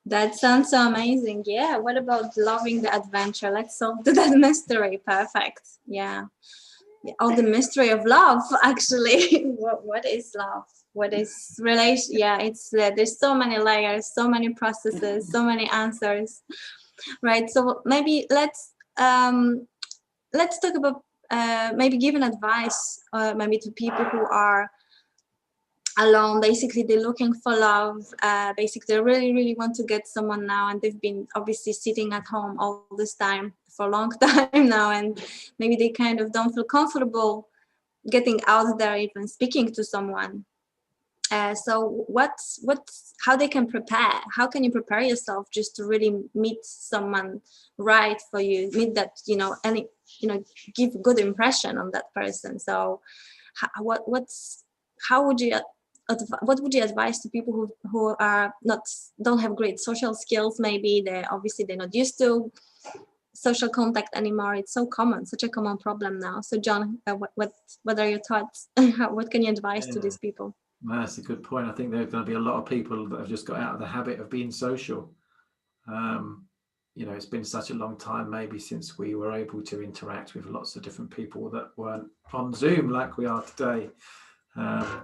That sounds so amazing. Yeah. What about loving the adventure? Let's solve that mystery. Perfect. Yeah. All the mystery of love, actually. What is love? What is relation? Yeah, it's there's so many layers, so many processes, so many answers, right? So maybe let's talk about maybe give an advice maybe to people who are alone. Basically, they're looking for love. Basically, they really want to get someone now, and they've been obviously sitting at home all this time for a long time now, and maybe they kind of don't feel comfortable getting out there, even speaking to someone. So how they can prepare? How can you prepare yourself just to really meet someone right for you? Meet that, give good impression on that person. So what would you advise to people who are don't have great social skills? Maybe they're not used to social contact anymore. It's so common, such a common problem now. So John, what are your thoughts? What can you advise to these people? That's a good point. I think there are going to be a lot of people that have just got out of the habit of being social. It's been such a long time maybe since we were able to interact with lots of different people that weren't on Zoom like we are today.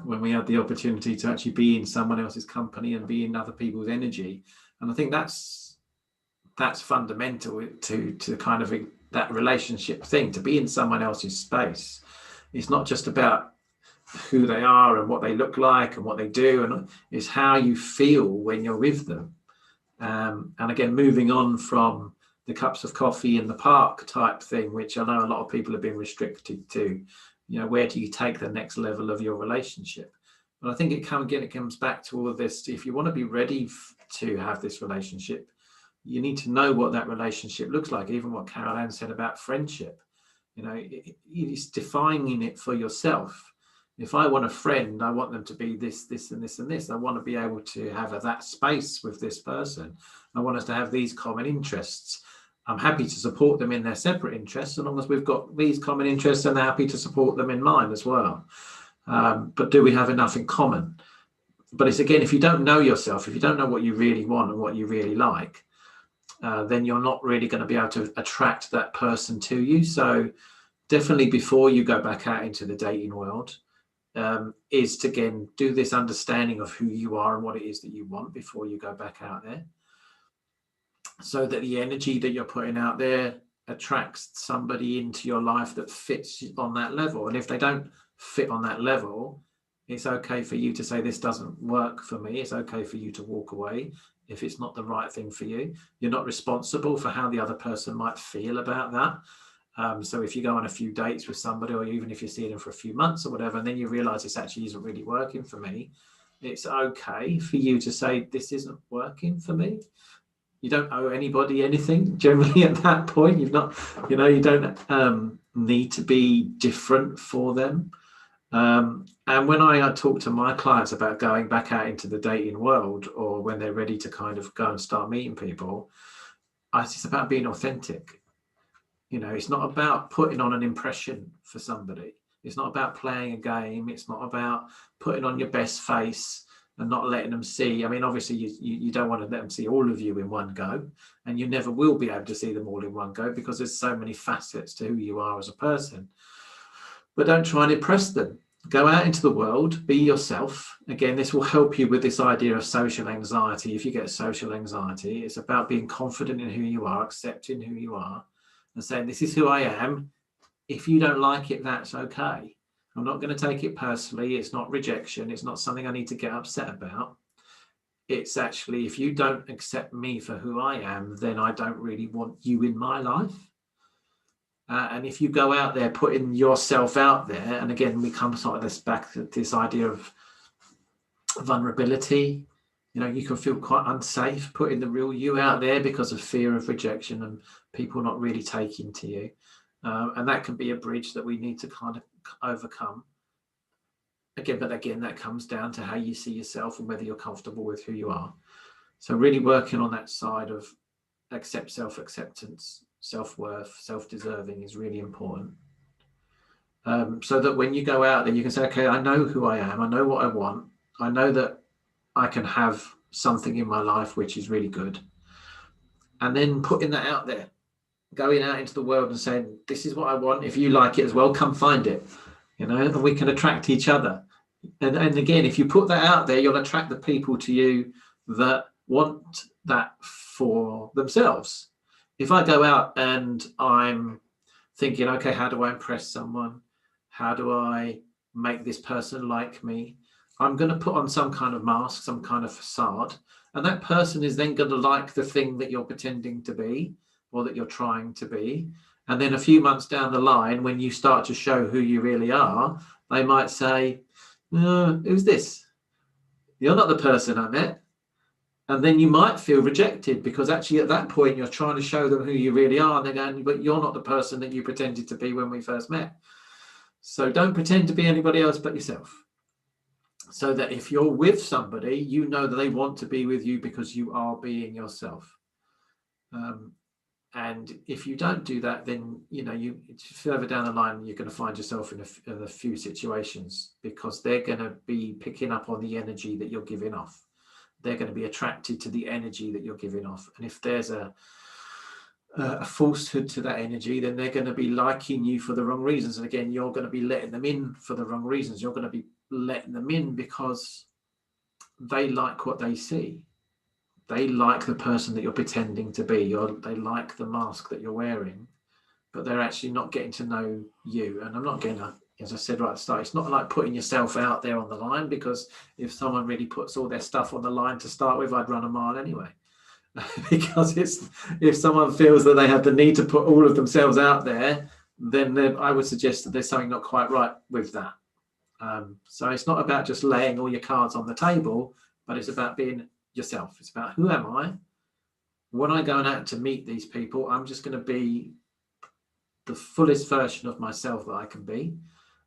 When we had the opportunity to actually be in someone else's company and be in other people's energy. And I think that's fundamental to kind of that relationship thing, to be in someone else's space. It's not just about who they are and what they look like and what they do, and it's how you feel when you're with them. And again, moving on from the cups of coffee in the park type thing, which I know a lot of people have been restricted to, where do you take the next level of your relationship? But I think it comes back to all of this. If you want to be ready to have this relationship, you need to know what that relationship looks like. Even what Carol Ann said about friendship, it's defining it for yourself. If I want a friend, I want them to be this, this, and this, and this. I want to be able to have that space with this person. I want us to have these common interests. I'm happy to support them in their separate interests, as long as we've got these common interests, and they're happy to support them in mine as well. But do we have enough in common? But it's, again, if you don't know yourself, if you don't know what you really want and what you really like, then you're not really going to be able to attract that person to you. So definitely before you go back out into the dating world, is to, again, do this understanding of who you are and what it is that you want before you go back out there. so that the energy that you're putting out there attracts somebody into your life that fits on that level. And if they don't fit on that level, it's okay for you to say, this doesn't work for me. It's okay for you to walk away if it's not the right thing for you. You're not responsible for how the other person might feel about that. So if you go on a few dates with somebody, or even if you're seeing them for a few months or whatever, and then you realize this actually isn't really working for me, it's okay for you to say, this isn't working for me. You don't owe anybody anything generally at that point. You've not, you don't need to be different for them. And when I talk to my clients about going back out into the dating world, or when they're ready to kind of go and start meeting people, it's about being authentic. It's not about putting on an impression for somebody. It's not about playing a game. It's not about putting on your best face and not letting them see. I mean, obviously, you don't want to let them see all of you in one go, and you never will be able to see them all in one go, because there's so many facets to who you are as a person. But don't try and impress them. Go out into the world, be yourself. Again, this will help you with this idea of social anxiety. If you get social anxiety, it's about being confident in who you are, accepting who you are, and saying, this is who I am. If you don't like it, that's okay. I'm not going to take it personally. It's not rejection. It's not something I need to get upset about. It's actually, if you don't accept me for who I am, then I don't really want you in my life. And if you go out there putting yourself out there, and again, we come sort of this back to this idea of vulnerability. You can feel quite unsafe putting the real you out there because of fear of rejection and people not really taking to you. And that can be a bridge that we need to kind of overcome. But again, that comes down to how you see yourself and whether you're comfortable with who you are. So really working on that side of self-acceptance, self-worth, self-deserving is really important. So that when you go out there, you can say, okay, I know who I am. I know what I want. I know that I can have something in my life which is really good. And then putting that out there, going out into the world and saying, this is what I want. If you like it as well, come find it, and we can attract each other. And again, if you put that out there, you'll attract the people to you that want that for themselves. If I go out and I'm thinking, okay, how do I impress someone? How do I make this person like me? I'm going to put on some kind of mask, some kind of facade. And that person is then going to like the thing that you're pretending to be, or that you're trying to be. And then a few months down the line, when you start to show who you really are, they might say, who's this? You're not the person I met. And then you might feel rejected, because actually at that point you're trying to show them who you really are, and they're going, but you're not the person that you pretended to be when we first met. So don't pretend to be anybody else but yourself. So that if you're with somebody, you know that they want to be with you because you are being yourself. And if you don't do that, then you further down the line, you're going to find yourself in a few situations, because they're going to be picking up on the energy that you're giving off. They're going to be attracted to the energy that you're giving off. And if there's a falsehood to that energy, then they're going to be liking you for the wrong reasons. And again, you're going to be letting them in for the wrong reasons. You're going to be letting them in because they like what they see. They like the person that you're pretending to be. They like the mask that you're wearing, but they're actually not getting to know you. And I'm not going to, as I said right at the start, it's not like putting yourself out there on the line, because if someone really puts all their stuff on the line to start with, I'd run a mile anyway. Because if someone feels that they have the need to put all of themselves out there, then I would suggest that there's something not quite right with that. So it's not about just laying all your cards on the table, but it's about being yourself. It's about, who am I? When I go out to meet these people, I'm just going to be the fullest version of myself that I can be.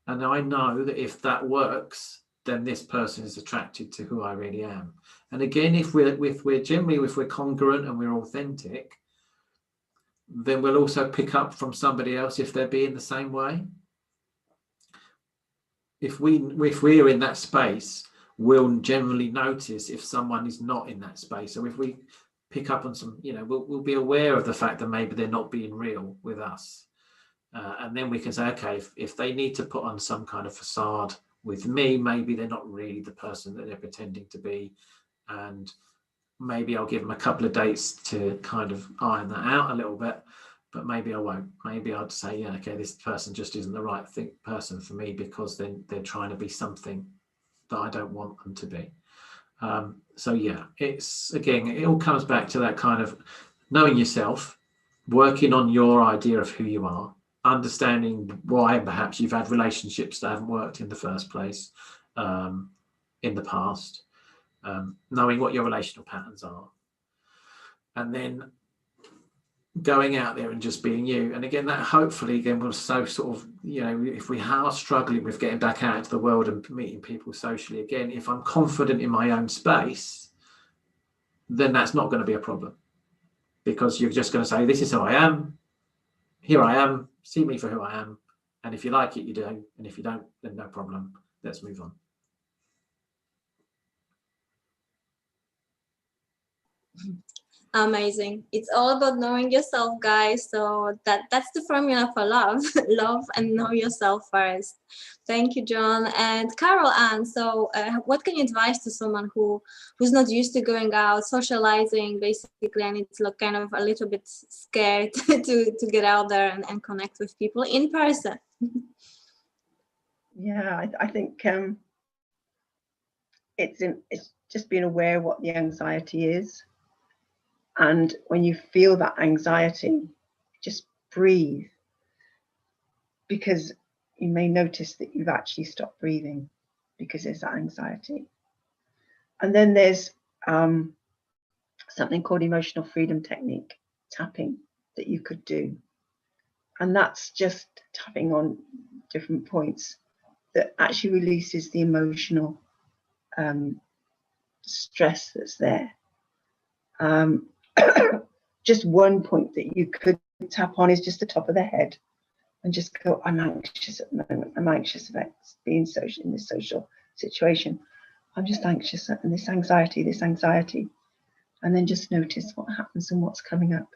And I know that if that works, then this person is attracted to who I really am. And again, if we're congruent and we're authentic, then we'll also pick up from somebody else if they're being the same way. If we're in that space, we'll generally notice if someone is not in that space. So if we pick up on some, we'll be aware of the fact that maybe they're not being real with us. And then we can say, okay, if they need to put on some kind of facade with me, maybe they're not really the person that they're pretending to be. And maybe I'll give them a couple of dates to kind of iron that out a little bit, but maybe I won't. Maybe I'd say, yeah, okay, this person just isn't the right person for me, because then they're trying to be something that I don't want them to be. So yeah, it's, again, it all comes back to that kind of knowing yourself, working on your idea of who you are, understanding why perhaps you've had relationships that haven't worked in the first place in the past, knowing what your relational patterns are, and then going out there and just being you. And again, that hopefully again will sort of, if we are struggling with getting back out into the world and meeting people socially again, if I'm confident in my own space, then that's not going to be a problem, because you're just going to say, this is who I am, here I am, see me for who I am, and if you like it, you do, and if you don't, then no problem, let's move on. Amazing. It's all about knowing yourself, guys. So that's the formula for love. Love and know yourself first. Thank you, John. And Carol Ann, so what can you advise to someone who's not used to going out, socializing, basically, and it's like kind of a little bit scared to get out there and connect with people in person? Yeah, I think it's just being aware what the anxiety is. And when you feel that anxiety, just breathe, because you may notice that you've actually stopped breathing because there's that anxiety. And then there's something called emotional freedom technique, tapping, that you could do. And that's just tapping on different points that actually releases the emotional stress that's there. Just one point that you could tap on is just the top of the head, and just go, I'm anxious at the moment. I'm anxious about being social in this social situation. I'm just anxious, and this anxiety. And then just notice what happens and what's coming up.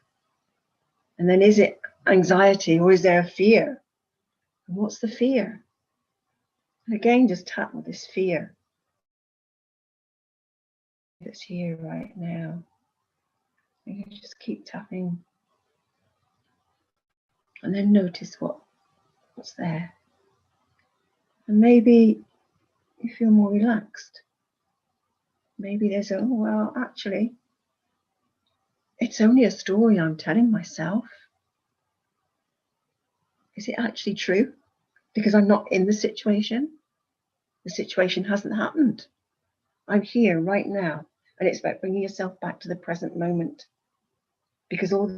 And then, is it anxiety or is there a fear? And what's the fear? And again, just tap with this fear that's here right now. And you just keep tapping. And then notice what's there. And maybe you feel more relaxed. Maybe there's well, actually, it's only a story I'm telling myself. Is it actually true? Because I'm not in the situation. The situation hasn't happened. I'm here right now. And it's about bringing yourself back to the present moment. Because all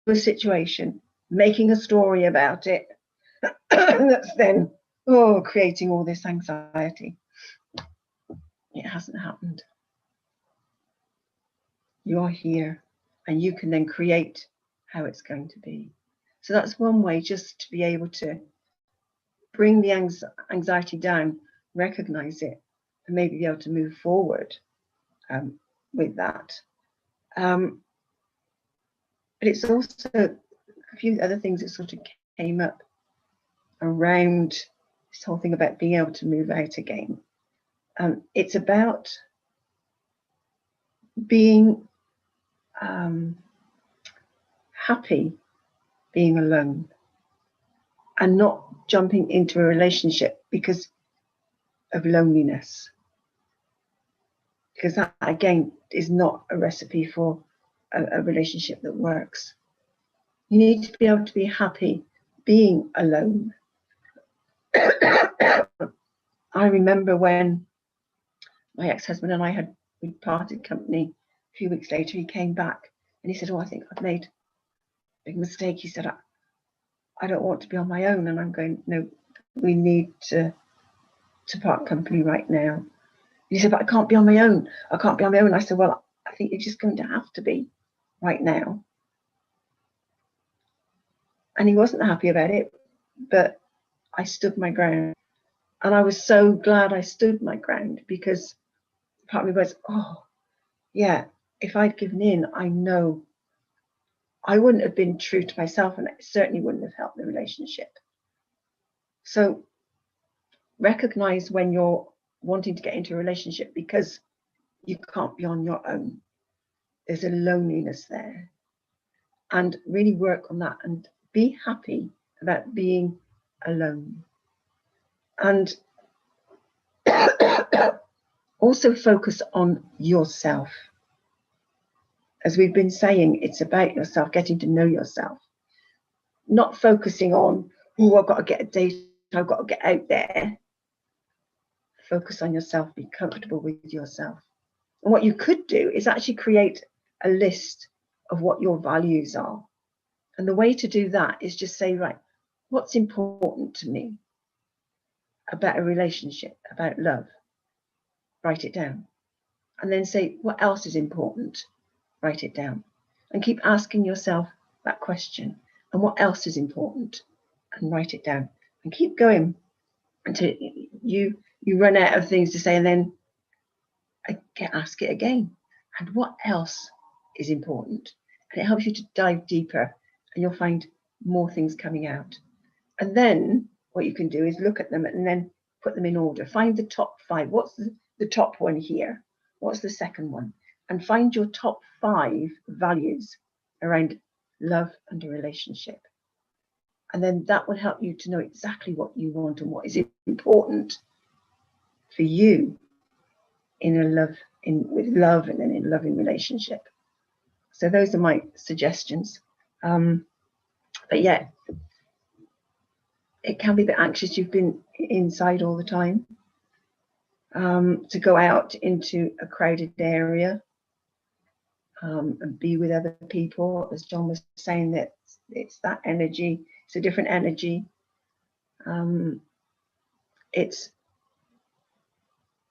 the situation, making a story about it, that's then creating all this anxiety. It hasn't happened. You are here, and you can then create how it's going to be. So that's one way, just to be able to bring the anxiety down, recognize it, and maybe be able to move forward with that. But it's also a few other things that sort of came up around this whole thing about being able to move out again. It's about being happy being alone and not jumping into a relationship because of loneliness, because that again is not a recipe for a relationship that works. You need to be able to be happy being alone. I remember when my ex-husband and I we parted company. A few weeks later, he came back and he said, I think I've made a big mistake. He said, I don't want to be on my own. And I'm going, no, we need to part company right now. He said, but I can't be on my own. I can't be on my own. I said, well, I think you're just going to have to be right now. And he wasn't happy about it, but I stood my ground. And I was so glad I stood my ground, because part of me was, yeah, if I'd given in, I know I wouldn't have been true to myself, and it certainly wouldn't have helped the relationship. So recognize when you're wanting to get into a relationship because you can't be on your own. There's a loneliness there. And really work on that and be happy about being alone. And also focus on yourself. As we've been saying, it's about yourself, getting to know yourself. Not focusing on, oh, I've got to get a date, I've got to get out there. Focus on yourself, be comfortable with yourself. And what you could do is actually create a list of what your values are. And the way to do that is just say, right, what's important to me about a relationship, about love? Write it down. And then say, what else is important? Write it down. And keep asking yourself that question. And what else is important? And write it down. And keep going until you run out of things to say, and then ask it again. And what else is important? And it helps you to dive deeper, and you'll find more things coming out. And then what you can do is look at them and then put them in order. Find the top 5. What's the top one here? What's the second one? And find your top 5 values around love and a relationship. And then that will help you to know exactly what you want and what is important for you in with love and in a loving relationship. So those are my suggestions. But yeah, it can be a bit anxious. You've been inside all the time. To go out into a crowded area and be with other people, as John was saying, that it's that energy. It's a different energy. It's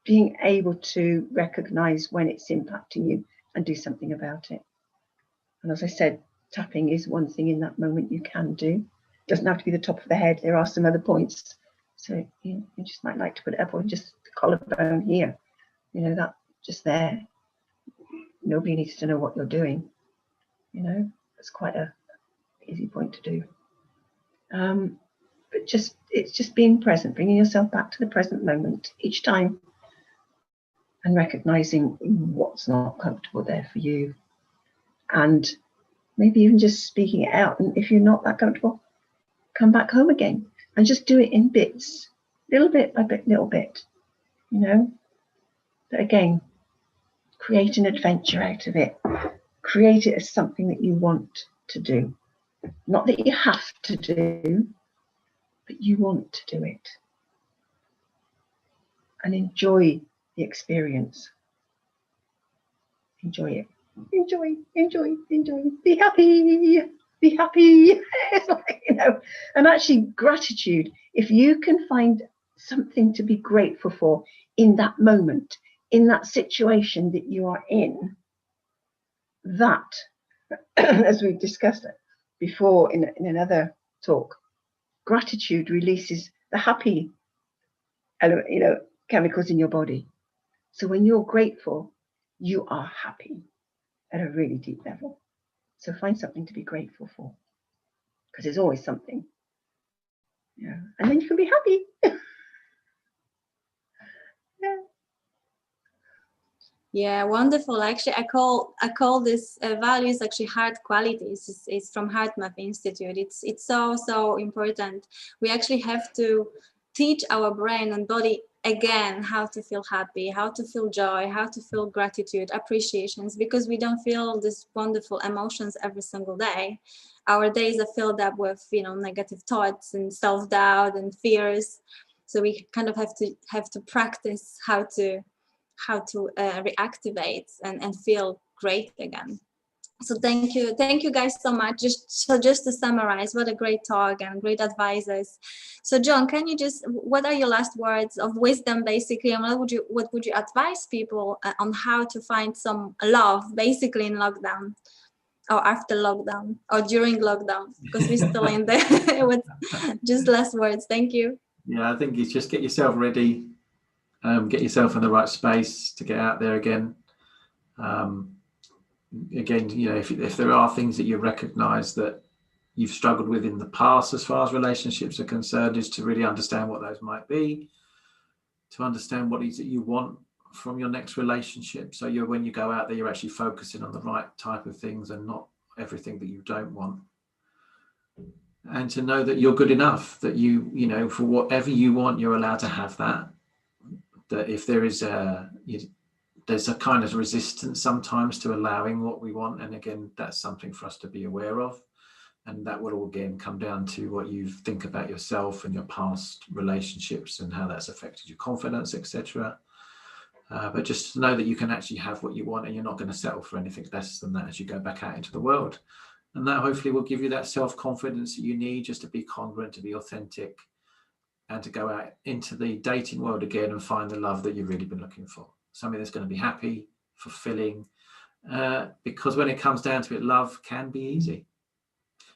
being able to recognize when it's impacting you and do something about it. And as I said, tapping is one thing in that moment you can do. It doesn't have to be the top of the head. There are some other points. So you just might like to put it up, or just the collarbone here, that just there. Nobody needs to know what you're doing. It's quite a easy point to do. But it's just being present, bringing yourself back to the present moment each time, and recognizing what's not comfortable there for you, and maybe even just speaking it out. And if you're not that comfortable, come back home again and just do it in bits, little bit by bit, little bit, But again, create an adventure out of it. Create it as something that you want to do. Not that you have to do, but you want to do it. And enjoy the experience. Enjoy it. Enjoy. Be happy. Be happy. It's like, and actually gratitude. If you can find something to be grateful for in that moment, in that situation that you are in, that, as we've discussed it before in another talk, gratitude releases the happy element, chemicals in your body. So when you're grateful, you are happy at a really deep level. So find something to be grateful for, because there's always something. And then you can be happy. Yeah, wonderful. Actually, I call this values actually heart qualities. It's from HeartMath Institute. It's so important. We actually have to teach our brain and body again how to feel happy, how to feel joy, how to feel gratitude, appreciations, because we don't feel these wonderful emotions every single day. Our days are filled up with negative thoughts and self-doubt and fears. So we kind of have to practice how to reactivate and feel great again. So thank you guys so much. Just to summarize, what a great talk and great advices. So John, can you what are your last words of wisdom basically, and what would you advise people on how to find some love basically in lockdown, or after lockdown, or during lockdown, because we're still in there? With just last words. Thank you. Yeah, I think it's just get yourself ready, get yourself in the right space to get out there again. Again, if there are things that you recognize that you've struggled with in the past as far as relationships are concerned, is to really understand what those might be. to understand what it is that you want from your next relationship. So when you go out there, you're actually focusing on the right type of things and not everything that you don't want. And to know that you're good enough, that you know, for whatever you want, you're allowed to have that. That if there is there's a kind of resistance sometimes to allowing what we want. And again, that's something for us to be aware of. And that will all again come down to what you think about yourself and your past relationships and how that's affected your confidence, etc. But just to know that you can actually have what you want and you're not going to settle for anything less than that as you go back out into the world. And that hopefully will give you that self-confidence that you need just to be congruent, to be authentic, and to go out into the dating world again and find the love that you've really been looking for. Something that's going to be happy, fulfilling, because when it comes down to it, love can be easy.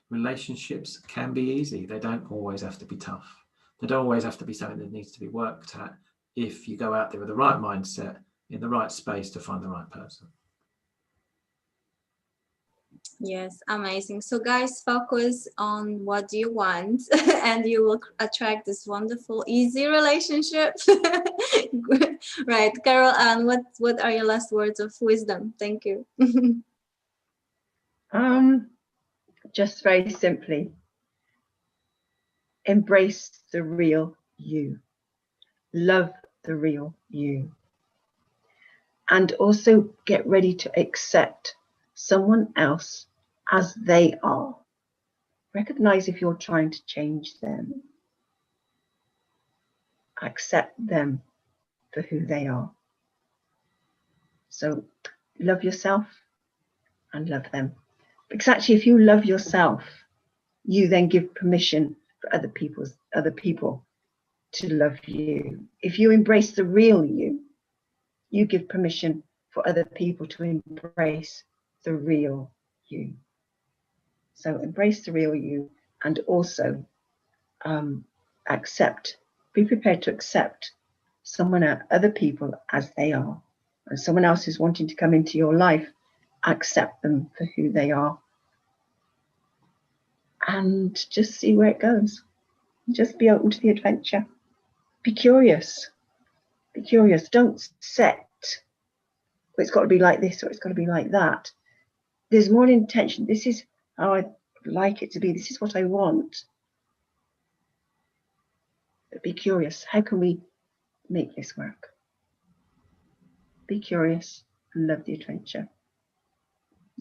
Relationships can be easy. They don't always have to be tough. They don't always have to be something that needs to be worked at if you go out there with the right mindset, in the right space to find the right person. Yes, amazing. So guys, focus on what you want and you will attract this wonderful, easy relationship. Right, Carol, and what are your last words of wisdom? Thank you. Just very simply, embrace the real you. Love the real you. And also get ready to accept someone else as they are. Recognize if you're trying to change them. Accept them for who they are. So love yourself and love them. Because actually, if you love yourself, you then give permission for other people to love you. If you embrace the real you, you give permission for other people to embrace the real you. So embrace the real you, and also be prepared to accept other people as they are. And someone else who's wanting to come into your life, accept them for who they are. And just see where it goes. Just be open to the adventure. Be curious. Be curious. Don't set, well, it's got to be like this or it's got to be like that. There's more intention. This is how I like it to be. This is what I want. But be curious. How can we make this work? Be curious and love the adventure.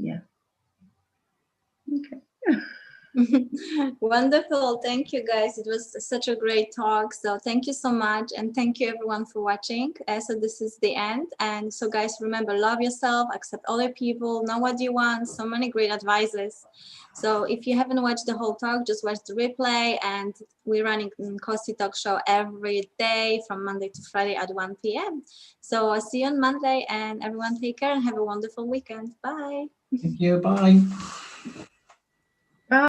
Yeah. Okay. Wonderful. Thank you, guys. It was such a great talk. So thank you so much. And thank you everyone for watching. So this is the end. And so guys, remember, love yourself, accept other people, know what you want. So many great advices. So if you haven't watched the whole talk, just watch the replay. And we're running Kosi Talk Show every day from Monday to Friday at 1 p.m. So I'll see you on Monday, and everyone take care and have a wonderful weekend. Bye. Thank you. Bye.